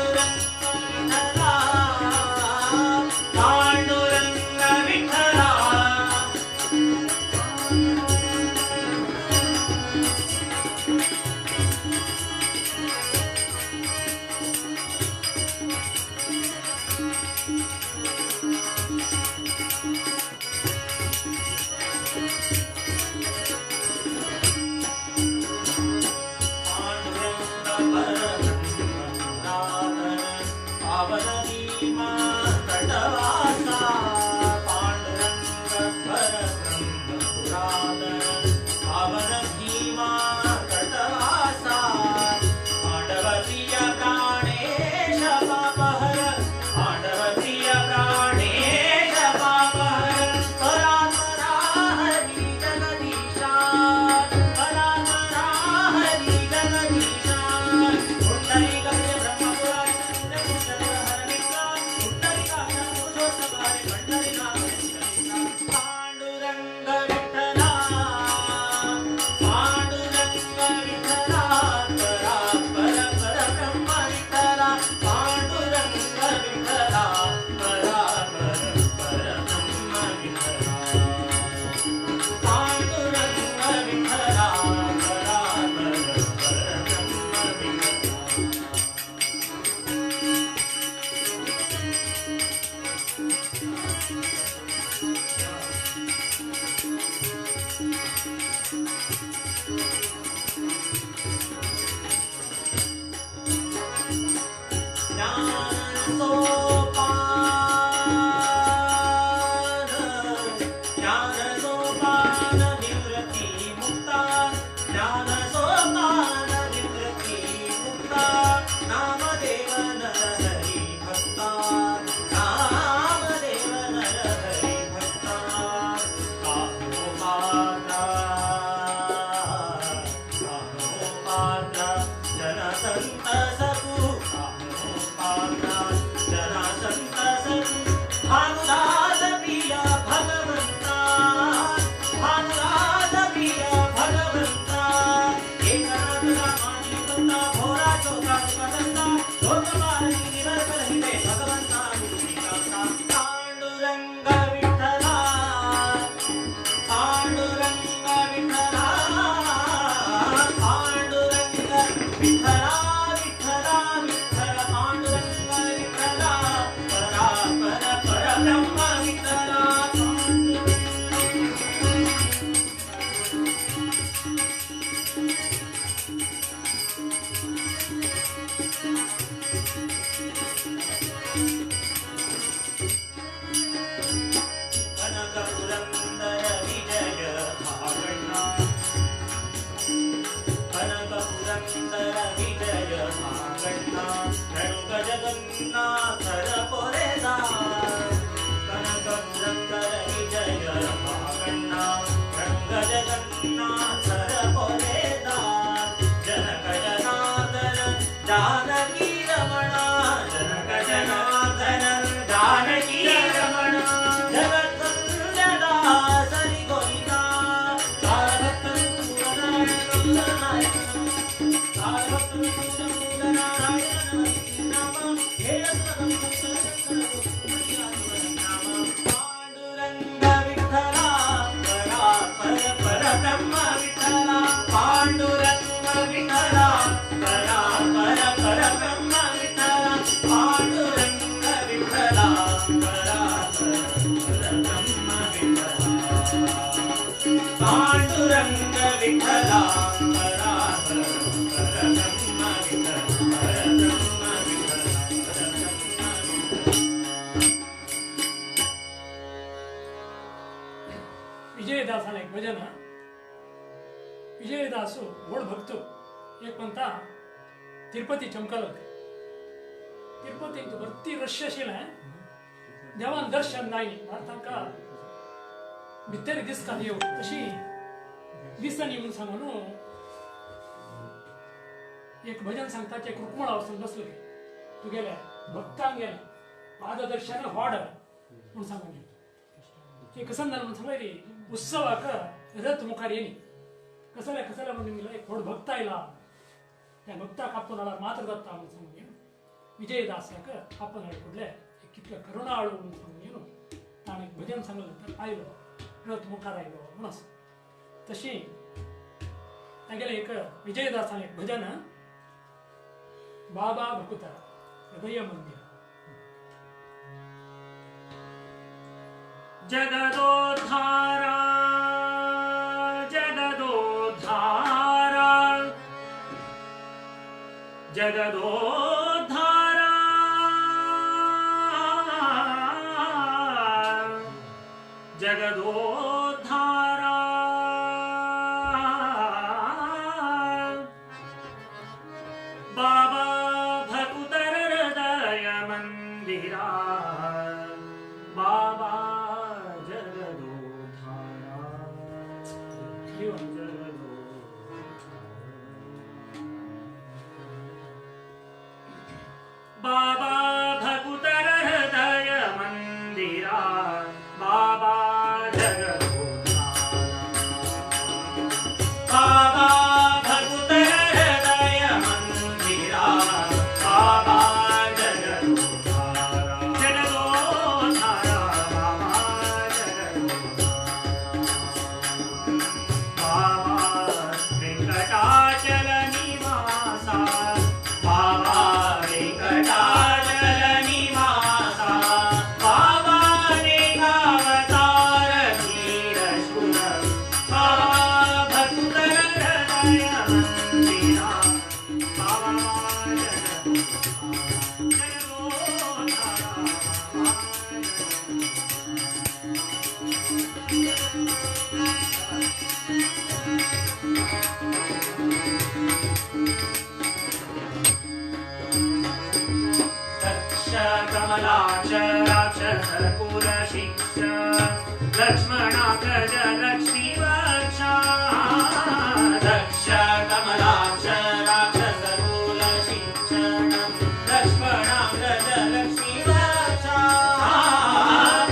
ಕನಕ ಪುರಂದರ ವಿಜಯ ಭಾಗಣ್ಣ ಕನಕ ಪುರಂದರ ವಿಜಯ ಭಾಗಣ್ಣ ರಣುಗ ಜಗನ್ನಾಥರ ಪೊರೆದ ಕನಕ ಪುರಂದರ ವಿಜಯ ಭಾಗಣ್ಣ ರಣುಗ ಜಗನ್ನಾಥರ ಪೊರೆದ ಜನಕ ಜನಾರ್ದನ ಜಾನಕಿ ರಮಣ ಜನಕ ಜನಾರ್ದನ ಜಾನಕಿ ರಮಣ ಜಗತ್ಕಂದದ ಸರಿ ಗೋವಿಂದ ಪಾಂಡುರಂಗ ವಿಠಲ ಪರಬ್ರಹ್ಮ ವಿಠಲ ಪಾಂಡುರಂಗ ವಿಠಲ ಪರಬ್ರಹ್ಮ ವಿಠಲ ಪಾಂಡುರಂಗ ವಿಠಲ ಪರಬ್ರಹ್ಮ ವಿಠಲ ಪಾಂಡುರಂಗ ವಿಠಲ ಪರಬ್ರಹ್ಮ ವಿಠಲ ಪರಬ್ರಹ್ಮ ವಿಠಲ विजयदासाला एक भजन. विजयदास गोड भक्त एक म्हणता तिरुपती चमकल होते. तिरुपती वरती रश्यशील आहे देवान दर्शन नाही तांका भितर दिसता देव तशी दिसतानी म्हणून सांगून एक भजन सांगता एक रुक्मळ वचून बसलो तू गेल्या भक्तांक गेल्या पाददर्शन वाड म्हणून सांगून गेलो ते कसं झालं म्हणून सांगले रे उत्सवाक रथ मुखार येणी कसल्या म्हणून गेला एक व्हड भक्त आयला त्या भक्ताक आपण आला मात्र दत्ता म्हणून सांगून गेलो विजयदासाक आपण आयकुडले कितले करुणाळू म्हणून सांगून गेलो ताणें एक भजन सांगलं तर आयलो रथ मुखार आयलो म्हणून असं तशी तांगेलें एक विजयदासान एक भजन बाबा भकुता हृदय मंदिर. जगदोद्धारा जगदोद्धारा जगदोद्धारा जगदोद्धारा बाबा भकुतर हृदय मंदिरा बाबा बाबा भकुतर हृदय मंदिरा बाबा बाबा भकुतर हृदय मंदिरा बाबा जगदोद्धारा जगदोद्धारा बाबा जगदोद्धारा बाबा वेंकटाचल निवासा बाबा वेंकटाचल निवासा बाबा रेखावतार वीरशूर बाबा भकुतर हृदय मंदिरा बाबा कमलाक्ष राक्षस कुल शिक्ष लक्ष्मणाग्रज लक्ष्मी वक्षा दक्ष कमलाक्ष राक्षस कुल शिक्षण लक्ष्मणाग्रज लक्ष्मी वक्षा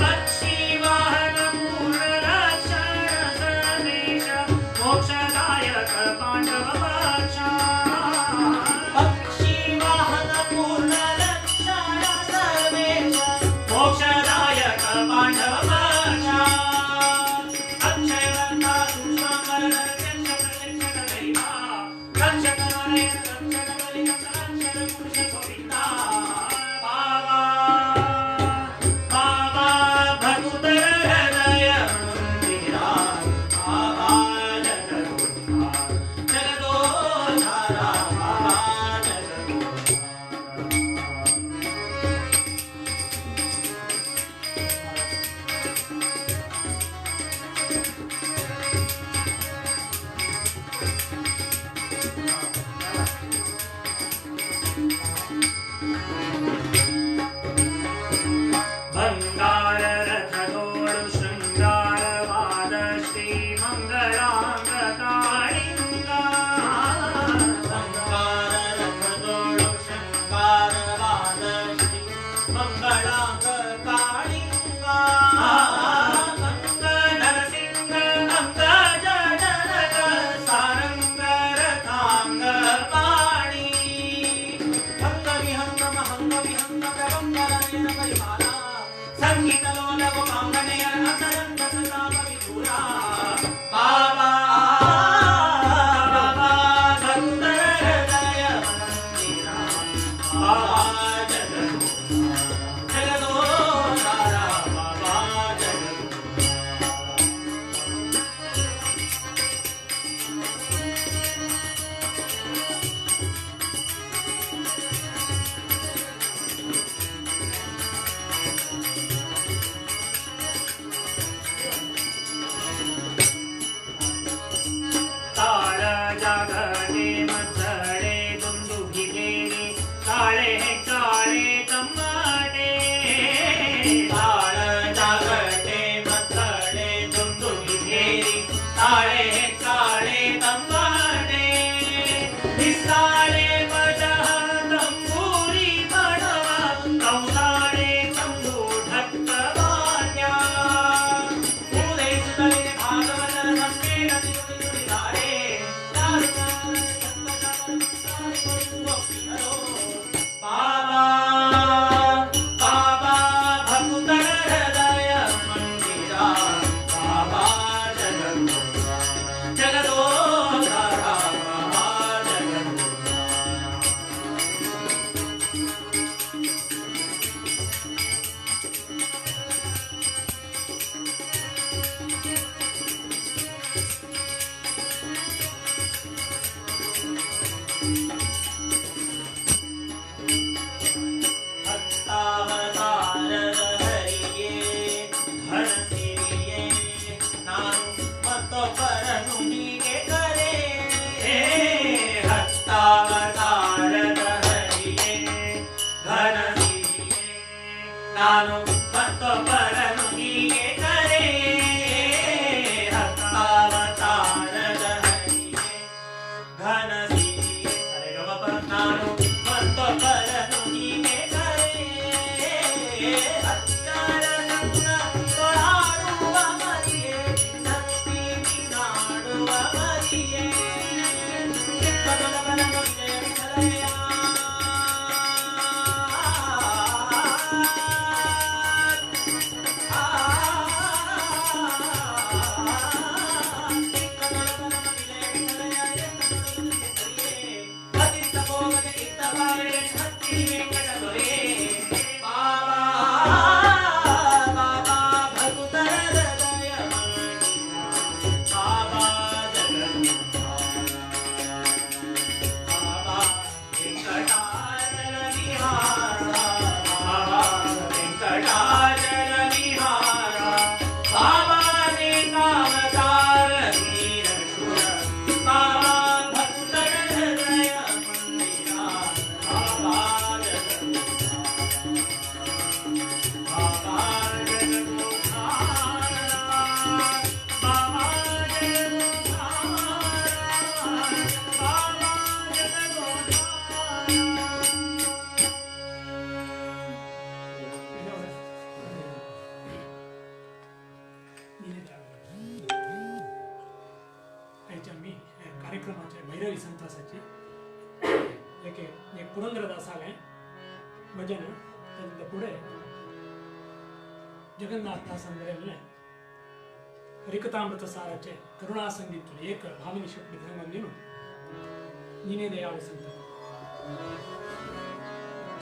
पक्षी वाहन पूर्ण रक्षण सर्वेश मोक्षदायक पांडव वक्षा पक्षी वाहन पूर्ण मोक्षदायक पांडव वर्षा अक्षय वंदा सूक्ष्म करण प्रत्यक्ष प्रशिक्षण ಬಂಗಾರ ರಥದೋಳು ಶೃಂಗಾರವಾದ ಶ್ರೀ ಮಂಗಳಾಂಗ ಕಾಳಿಂಗ ಬಂಗಾರ ರಥದೋಳು ಶೃಂಗಾರವಾದ ಶ್ರೀ ಮಂಗಳಾಂಗ ಕಾಳಿಂಗ ಗಂಗ ನರಸಿಂಹ ಅಂಗ ಜನಕ ಸಾರಂಗ ರಥಾಂಗ ಪಾಣಿ ಹಂಗ ವಿಹಂಗ ಮಹಂಗ ವಿಹಂಗ ಪ್ರವಂಗರ ಪರಿಮಾಲ ಸಂಗೀತ ಲೋಲವ ಕಾಂಗನೆಯ ಅಸರಂಗ ಸದಾವ ವಿಧುರ ಬಾಬಾ ಬಾಬಾ ಭಕ್ತರ ಹೃದಯ ಮಂದಿರ ಬಾಬಾ ಜಗದೋಧಾರ ಬಾಬಾ ತಾಳ ಜಾಗಟೆ ಮದ್ದಳೆ ದುಂದುಗಿಲೇರಿ ತಾಳೆ ಕಾಳೆ ತಮ್ಮಡೆ ತಾಳ ಜಾಗಟೆ ಮದ್ದಳೆ ದುಂದುಗಿಲೇರಿ ತಾಳೆ ಕಾಳೆ ತಮ್ಮಡೆ ನಿಸ್ತಾಳೆ ಮಜಹ ತಂಬೂರಿ ಬಡವ ಕೌತಾಳೆ ತಂಬು ಢಕ್ಕವಾದ್ಯ ಪೂರೈಸುತ್ತಲಿದೆ ಭಾಗವತರ ಸಂಕೇತ ಬಾಬಾ ಬಾಬಾ ಭಕ್ತರ ಹೃದಯ ಮಂದಿರ ಬಾಬಾ ಜಗದೋಧಾರ ಬಾಬಾ ಭಕ್ತಾವತಾರದ ಹರಿಗೆ ಧನಸಿರಿಯೇ ನಾನು ಮತ್ತೊಬ್ಬರನ್ನು ಹೀಗೆ ಕರೆ ಭಕ್ತಾವತಾರದ ಹರಿಗೆ ಧನಸಿರಿಯೇ ನಾನು ಮತ್ತೊಬ್ಬರನ್ನು ಹೀಗೆ ಕರೆ ಭಕ್ತಾವತಾರದ ಹರಿಗೆ ಘನಸಿರಿಯೇ ನಾನು ಮತ್ತೊಬ್ಬರನ್ನು ಹೀಗೆ ಅಚ್ಚರ ನನ್ನ ತೊಳಾಡುವ ಮರಿಯೇ ನತ್ತಿ ನಾಡುವ ಮರಿಯೇ ಚಿಕ್ಕದೊಳಗನ ವಿಜಯ ವಿಠಲಯ್ಯ कार्यक्रमाचे भैरवी संतासाचे एक पुरंदरदास आले भजन त्यानंतर पुढे जगन्नाथदास अंदरेल्ले हरिकथामृत साराचे करुणा संगीत एक भावनी शक्ति ಧರ್ಮವನ್ನು ನೀನೇ ದಯಾಳು ಸಂತ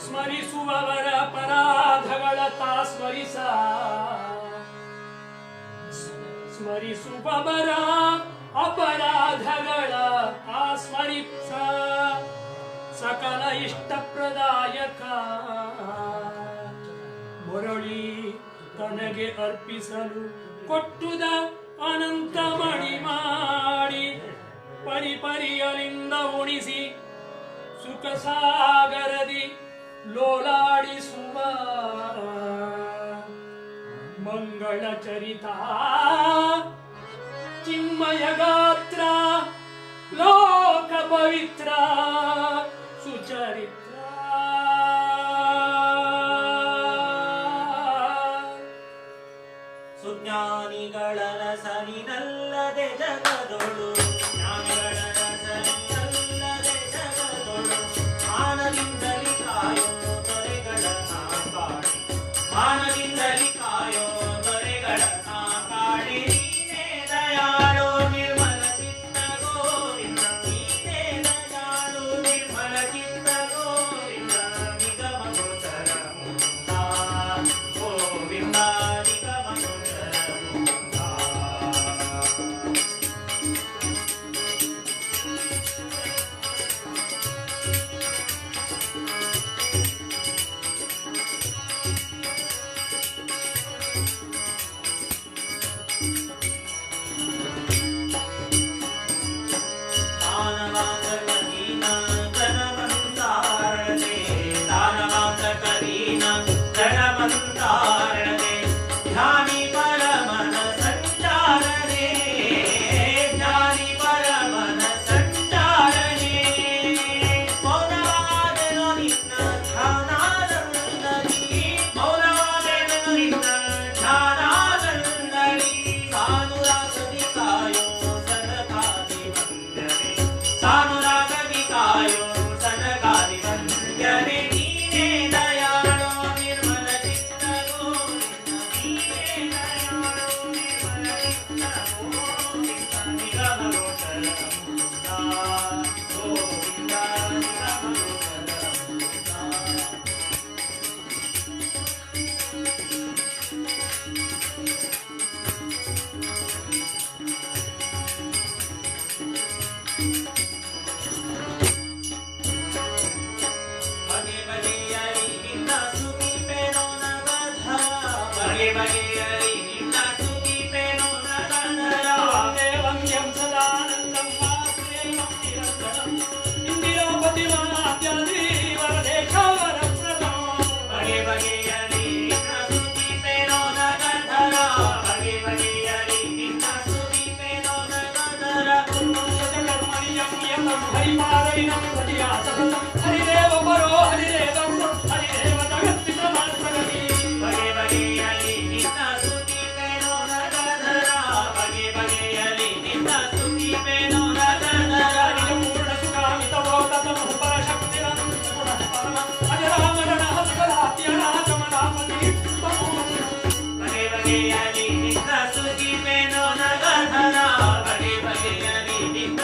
ಸ್ಮರಿಸುವವರ ಅಪರಾಧಗಳ ತಾ ಸ್ಮರಿಸುವವರ ಅಪರಾಧಗಳ ಆ ಸ್ಮರಿಸ ಸಕಲ ಇಷ್ಟಪ್ರದಾಯಕ ಮುರಳಿ ತನಗೆ ಅರ್ಪಿಸಲು ಕೊಟ್ಟುದ ಅನಂತ ಮಣಿ ಮಾಡಿ ಪರಿಪರಿಯಲಿಂದ ಉಣಿಸಿ ಸುಖ ಸಾಗರದಿ ಲೋಲಾಡಿಸುವ ಮಂಗಳ ಚರಿತ ಚಿನ್ಮಯ ಗಾತ್ರ ಲೋಕ ಪವಿತ್ರ ಸುಚರಿತ್ರ ಸುಜ್ಞಾನಿಗಳ ರಸನಿನಲ್ಲದೆ ಜಗದೊಳು ಜ್ಞಾನಿಗಳ ರಸನಿನಲ್ಲದೆ ಜಗದೊಳು ಮಾನದಿಂದಲಿ ಕಾಯೋ ದೊರೆಗಳ ಕಾಡಿ ಮಾನದಿಂದಲಿ ಕಾಯೋ ದೊರೆಗಳ ಕಾಡಿ ನೀನೇ ದಯಾಳು ನಿರ್ಮಲ ಚಿತ್ತ ಗೋವಿಂದ ನೀನೇ ದಯಾಳು ನಿರ್ಮಲ ಚಿತ್ತ ಗೋವಿಂದ ನಿಗಮ ಗೋಚರ ಮುಕ್ತ ಗೋವಿಂದ ನಿಗಮ ಗೋಚರ ಮುಕ್ತ. ಧ್ಯಾನಿ ಪರಮನ ಸಂಚಾರನೆ ಜ್ಞಾನಿ ಪರಮನ ಸಂಚಾರನೆ ಮೌನವಾದೆನು ನಿನ್ನ ಧ್ಯಾನಾನಂದಲಿ ಮೌನವಾದೆನು ನಿನ್ನ ಧ್ಯಾನಾನಂದಲಿ ಸಾನುರಾಗದಿ ಕಾಯೋ ಸನಕಾದಿ ವಂದ್ಯನೆ ಸಾನುರಾಗದಿ ಕಾಯೋ ಸನಕಾದಿ ವಂದ್ಯನೆ ನೀನೇ ದಯಾಳೋ ನಿರ್ಮಲ ಚಿತ್ತ ಗೋವಿಂದ ನೀನೇ ದಯಾಳೋ ನಿರ್ಮಲ ಚಿತ್ತ ಗೋವಿಂದ ನಿಗಮ ಗೋಚರ ಮುಕ್ತ ಗೋವಿಂದ ನಿಗಮ ಗೋಚರ ಮುಕ್ತ. ಬಗೆ ಬಗೆಯರಿ ನಿನ್ನ ಸುಗಿಪೆನೋ ನಗಧರ ಬಗೆ ಬಗೆಯರಿ ನಿನ್ನ ಸುಗಿಪೆನೋ ನಗಧರ ವಂದ್ಯಂ ಸದಾನಂದಂ ವಾಸುದೇವಂ ನಿರಂತರಂ ಇಂದಿರೋಪತಿಮಾದ್ಯನದೀವರ ದೇಶಾವರ ಪ್ರಣೋ ಬಗೆ ಬಗೆಯರಿ ನಿನ್ನ ಸುಗಿಪೆನೋ ನಗಧರ ಬಗೆ ಬಗೆಯರಿ ನಿನ್ನ ಸುಗಿಪೆನೋ ನಗಧರ ಕರ್ಮಣಿಯಂ ಯಮಂ ಹರಿಪಾರೈನಂ ಭಜಿಯಾ ಸತತಂ ಹರಿದೇವ ಪರೋ ಹರಿದೇವಂ ಹರಿದೇವ ಜಗತ್ಪಿತ ಮಾತ್ರಗತಿ ಬಗೆ ಬಗೆಯರಿ ನಿನ್ನ ಸುಗಿಪೆನೋ ನಗಧರ ಬಗೆ ಬಗೆಯರಿ ನಿನ್ನ ಸುಗಿಪೆನೋ ನಗಧರ ಪೂರ್ಣ ಸುಖಾಮಿತ ಬೋಧತಮ ಪರಶಕ್ತಿರಂ ಗುಣ ಪರಮ ಅಜರಾಮರಣ ಹಸ್ಕಲಾತ್ಯನ ಕಮಲಾಪತಿ ಬಗೆ ಬಗೆಯರಿ ನಿನ್ನ ಸುಗಿಪೆನೋ ನಗಧರ ಬಗೆ ಬಗೆಯರಿ ನಿನ್ನ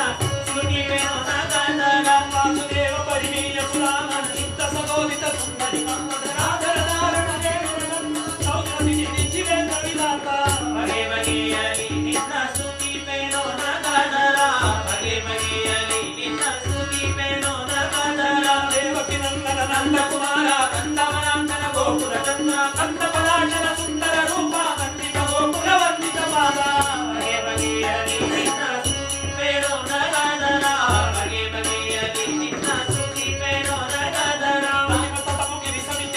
ಸುಗಿಪೆನೋ ನಗಧರ ವಾಸುದೇವ ಪರಿಮೀಯ ಸುರಾಮನ ಚಿತ್ತ ಸಗೋದಿತ ಸುಂದರಿ ಮನ್ಮಧರಾಧರ ಧಾರಣ ದೇವರಂ ಸೌಜನಿ ನಿಧಿವೇಂದ್ರ ವಿಧಾತ ಬಗೆ ಬಗೆಯರಿ ನಿನ್ನ ಸುಗಿಪೆನೋ ನಗಧರ ಬಗೆ ಬಗೆಯರಿ ನಿನ್ನ ಸುಗಿಪೆನೋ ನಗಧರ ದೇವಕಿ ನಂದನ ನಂದ ಕುಮಾರ ಕಂದಮನಾಂತನ ಗೋಪುರ ಚಂದ್ರ ಕಂದ ಪಲಾಶನ ಸುಂದರ ರೂಪ ವಂದಿತ ಗೋಪುರ ವಂದಿತ ಪಾದ ಬಗೆ ಬಗೆಯರಿ ನಿನ್ನ ಸುಗಿಪೆನೋ ನಗಧರ ಬಗೆ ಬಗೆಯರಿ ನಿನ್ನ ಸುಗಿಪೆನೋ ನಗಧರ ತಪಮುಗಿರಿ ಸಮಿತ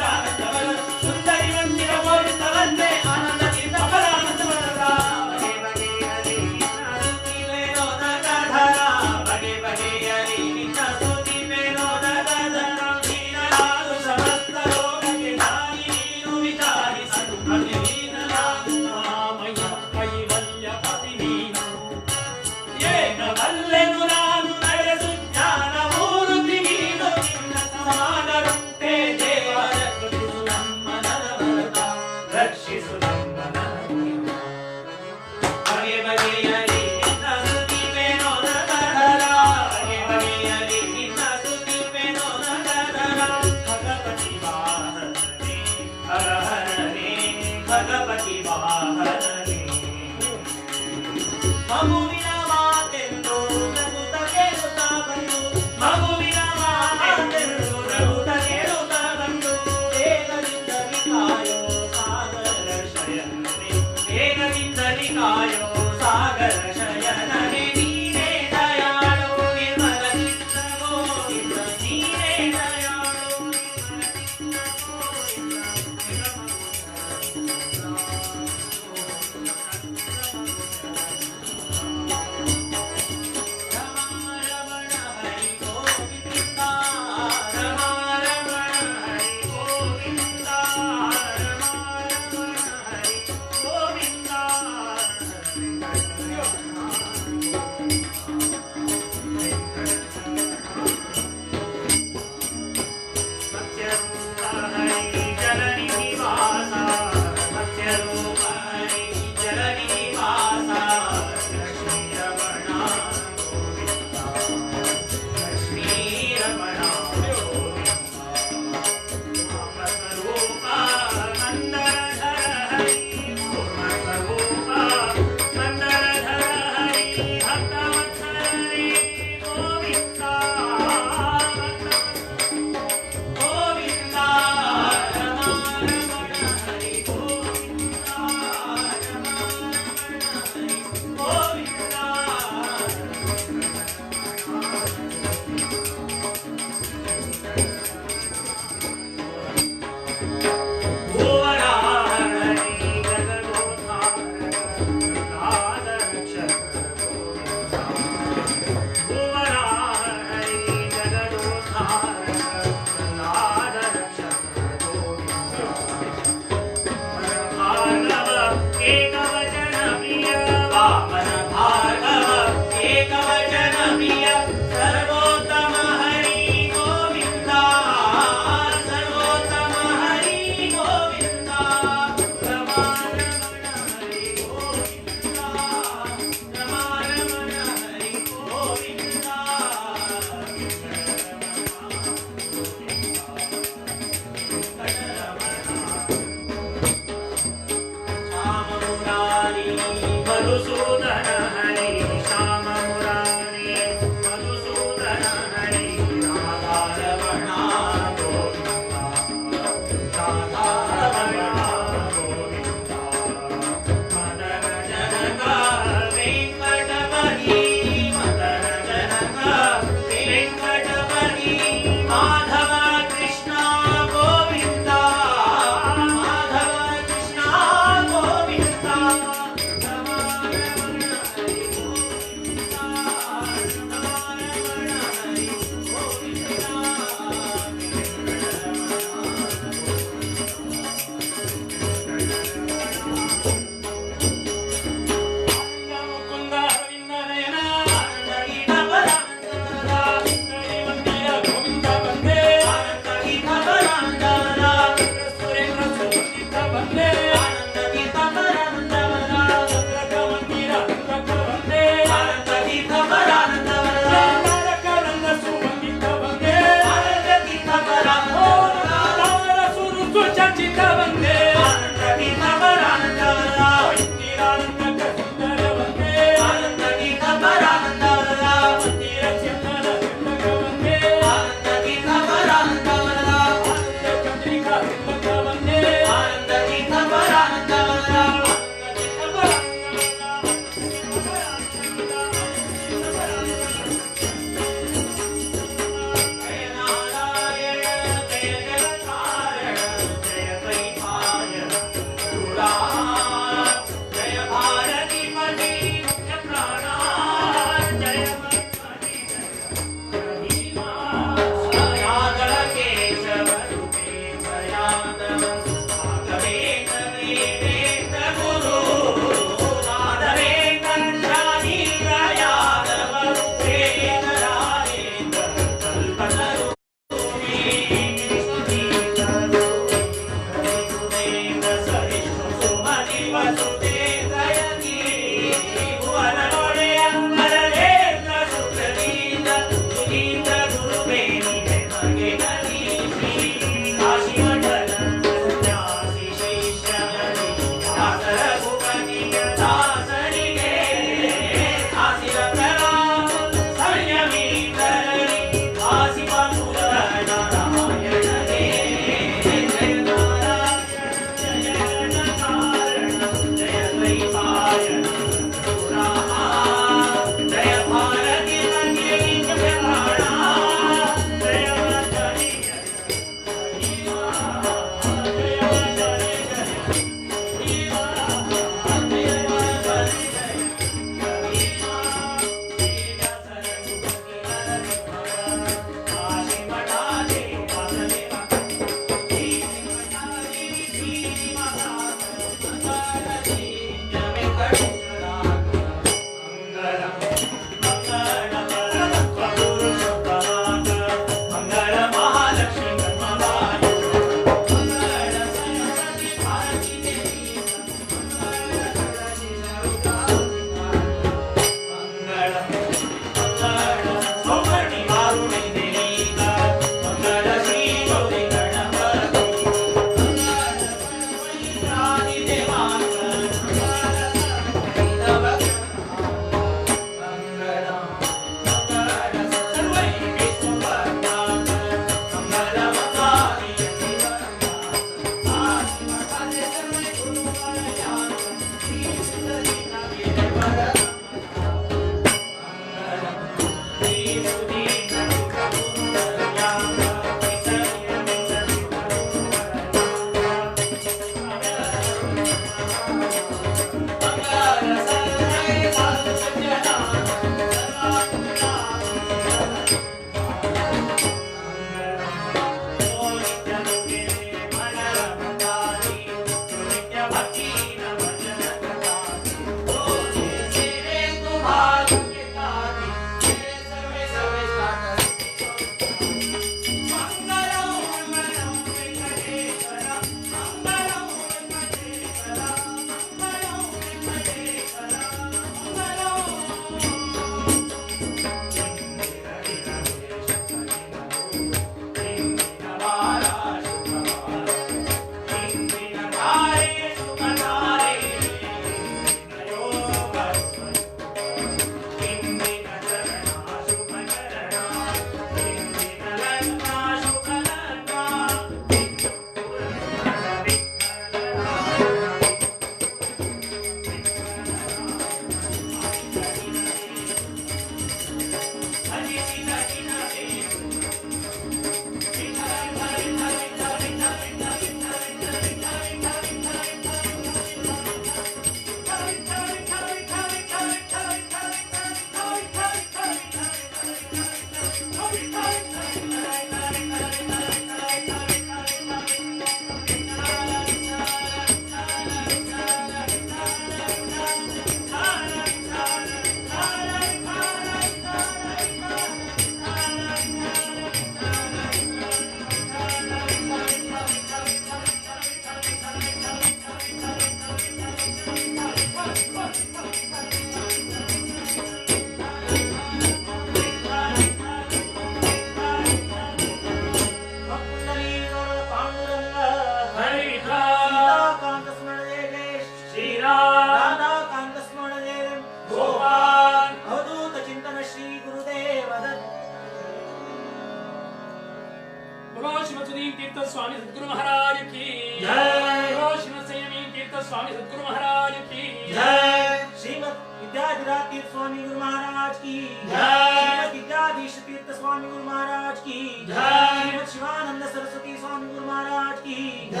बोलो श्रीमद सुधीर तीर्थ स्वामी सद्गुरु महाराज की जय। बोलो श्रीमद संयमी तीर्थ स्वामी सद्गुरु महाराज की जय। श्रीमद विद्याधिराज तीर्थ स्वामी गुरु महाराज की जय। श्रीमद विद्याधीश तीर्थ स्वामी गुरु महाराज की जय। श्रीमद शिवानंद सरस्वती स्वामी गुरु महाराज की जय।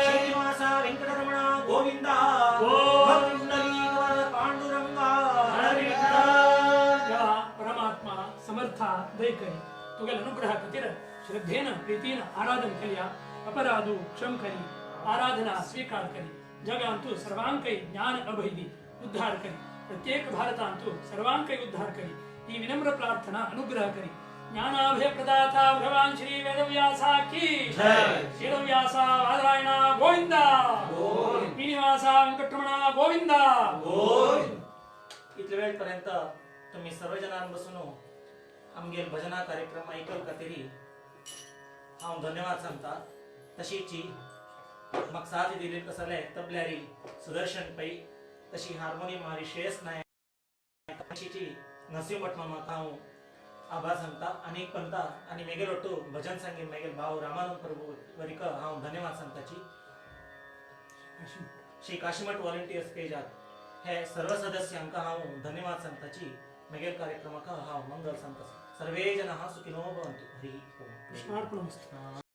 श्रीनिवास वेंकटरमण गोविंदा गोविंद। भक्तपुंडलीक पांडुरंगा हरि हर. या परमात्मा समर्था दयकरी तुगेल अनुग्रह कतिर श्रद्धेन प्रीतीन आराधन करिया अपराधु क्षम करी आराधना स्वीकार करी जगांतु सर्वांकೈ ज्ञान अभैदी उद्धार करी प्रत्येक भारतांतु सर्वांकೈ उद्धार करी ಈ ವಿನಮ್ರ ಪ್ರಾರ್ಥನಾ ಅನುಗ್ರಹ ಕರಿ ಜ್ಞಾನಾಭಯ ಪ್ರದಾತ ಭಗವಾನ್ ಶ್ರೀ ವೇದವ್ಯಾಸ की जय। ವೇದವ್ಯಾಸ ವಾದರಾಯಣ ಗೋವಿಂದ गोविंद। ಶ್ರೀನಿವಾಸ ವೆಂಕಟರಮಣ ಗೋವಿಂದ इतले वेळपर्यंत तुम्ही सर्वजणांन बसून आमगेर भजना कार्यक्रम ऐकल खातीर हांव धन्यवाद सांगता तशीची म्हाका साथ दिली कसले तबल्यारी सुदर्शन पै तशी हार्मोनियम मारी श्रेयस नायक तशीची नसीम भट मामाक हांव आभार सांगता आनी पंता आनी मेगेल ಒಟ್ಟು भजन सांगीन मेगेल भाव रामानंद प्रभू वरिक हांव धन्यवाद सांगताची श्री काशीमठ व्हॉलंटियर्स पेजाक हे सर्व सदस्यांका हांव धन्यवाद सांगताची मेगेल कार्यक्रमाक हांव मंगल सांगता सर्वे जनाः सुखिनो भवन्तु हरि ओम कृष्णार्पणमस्तु.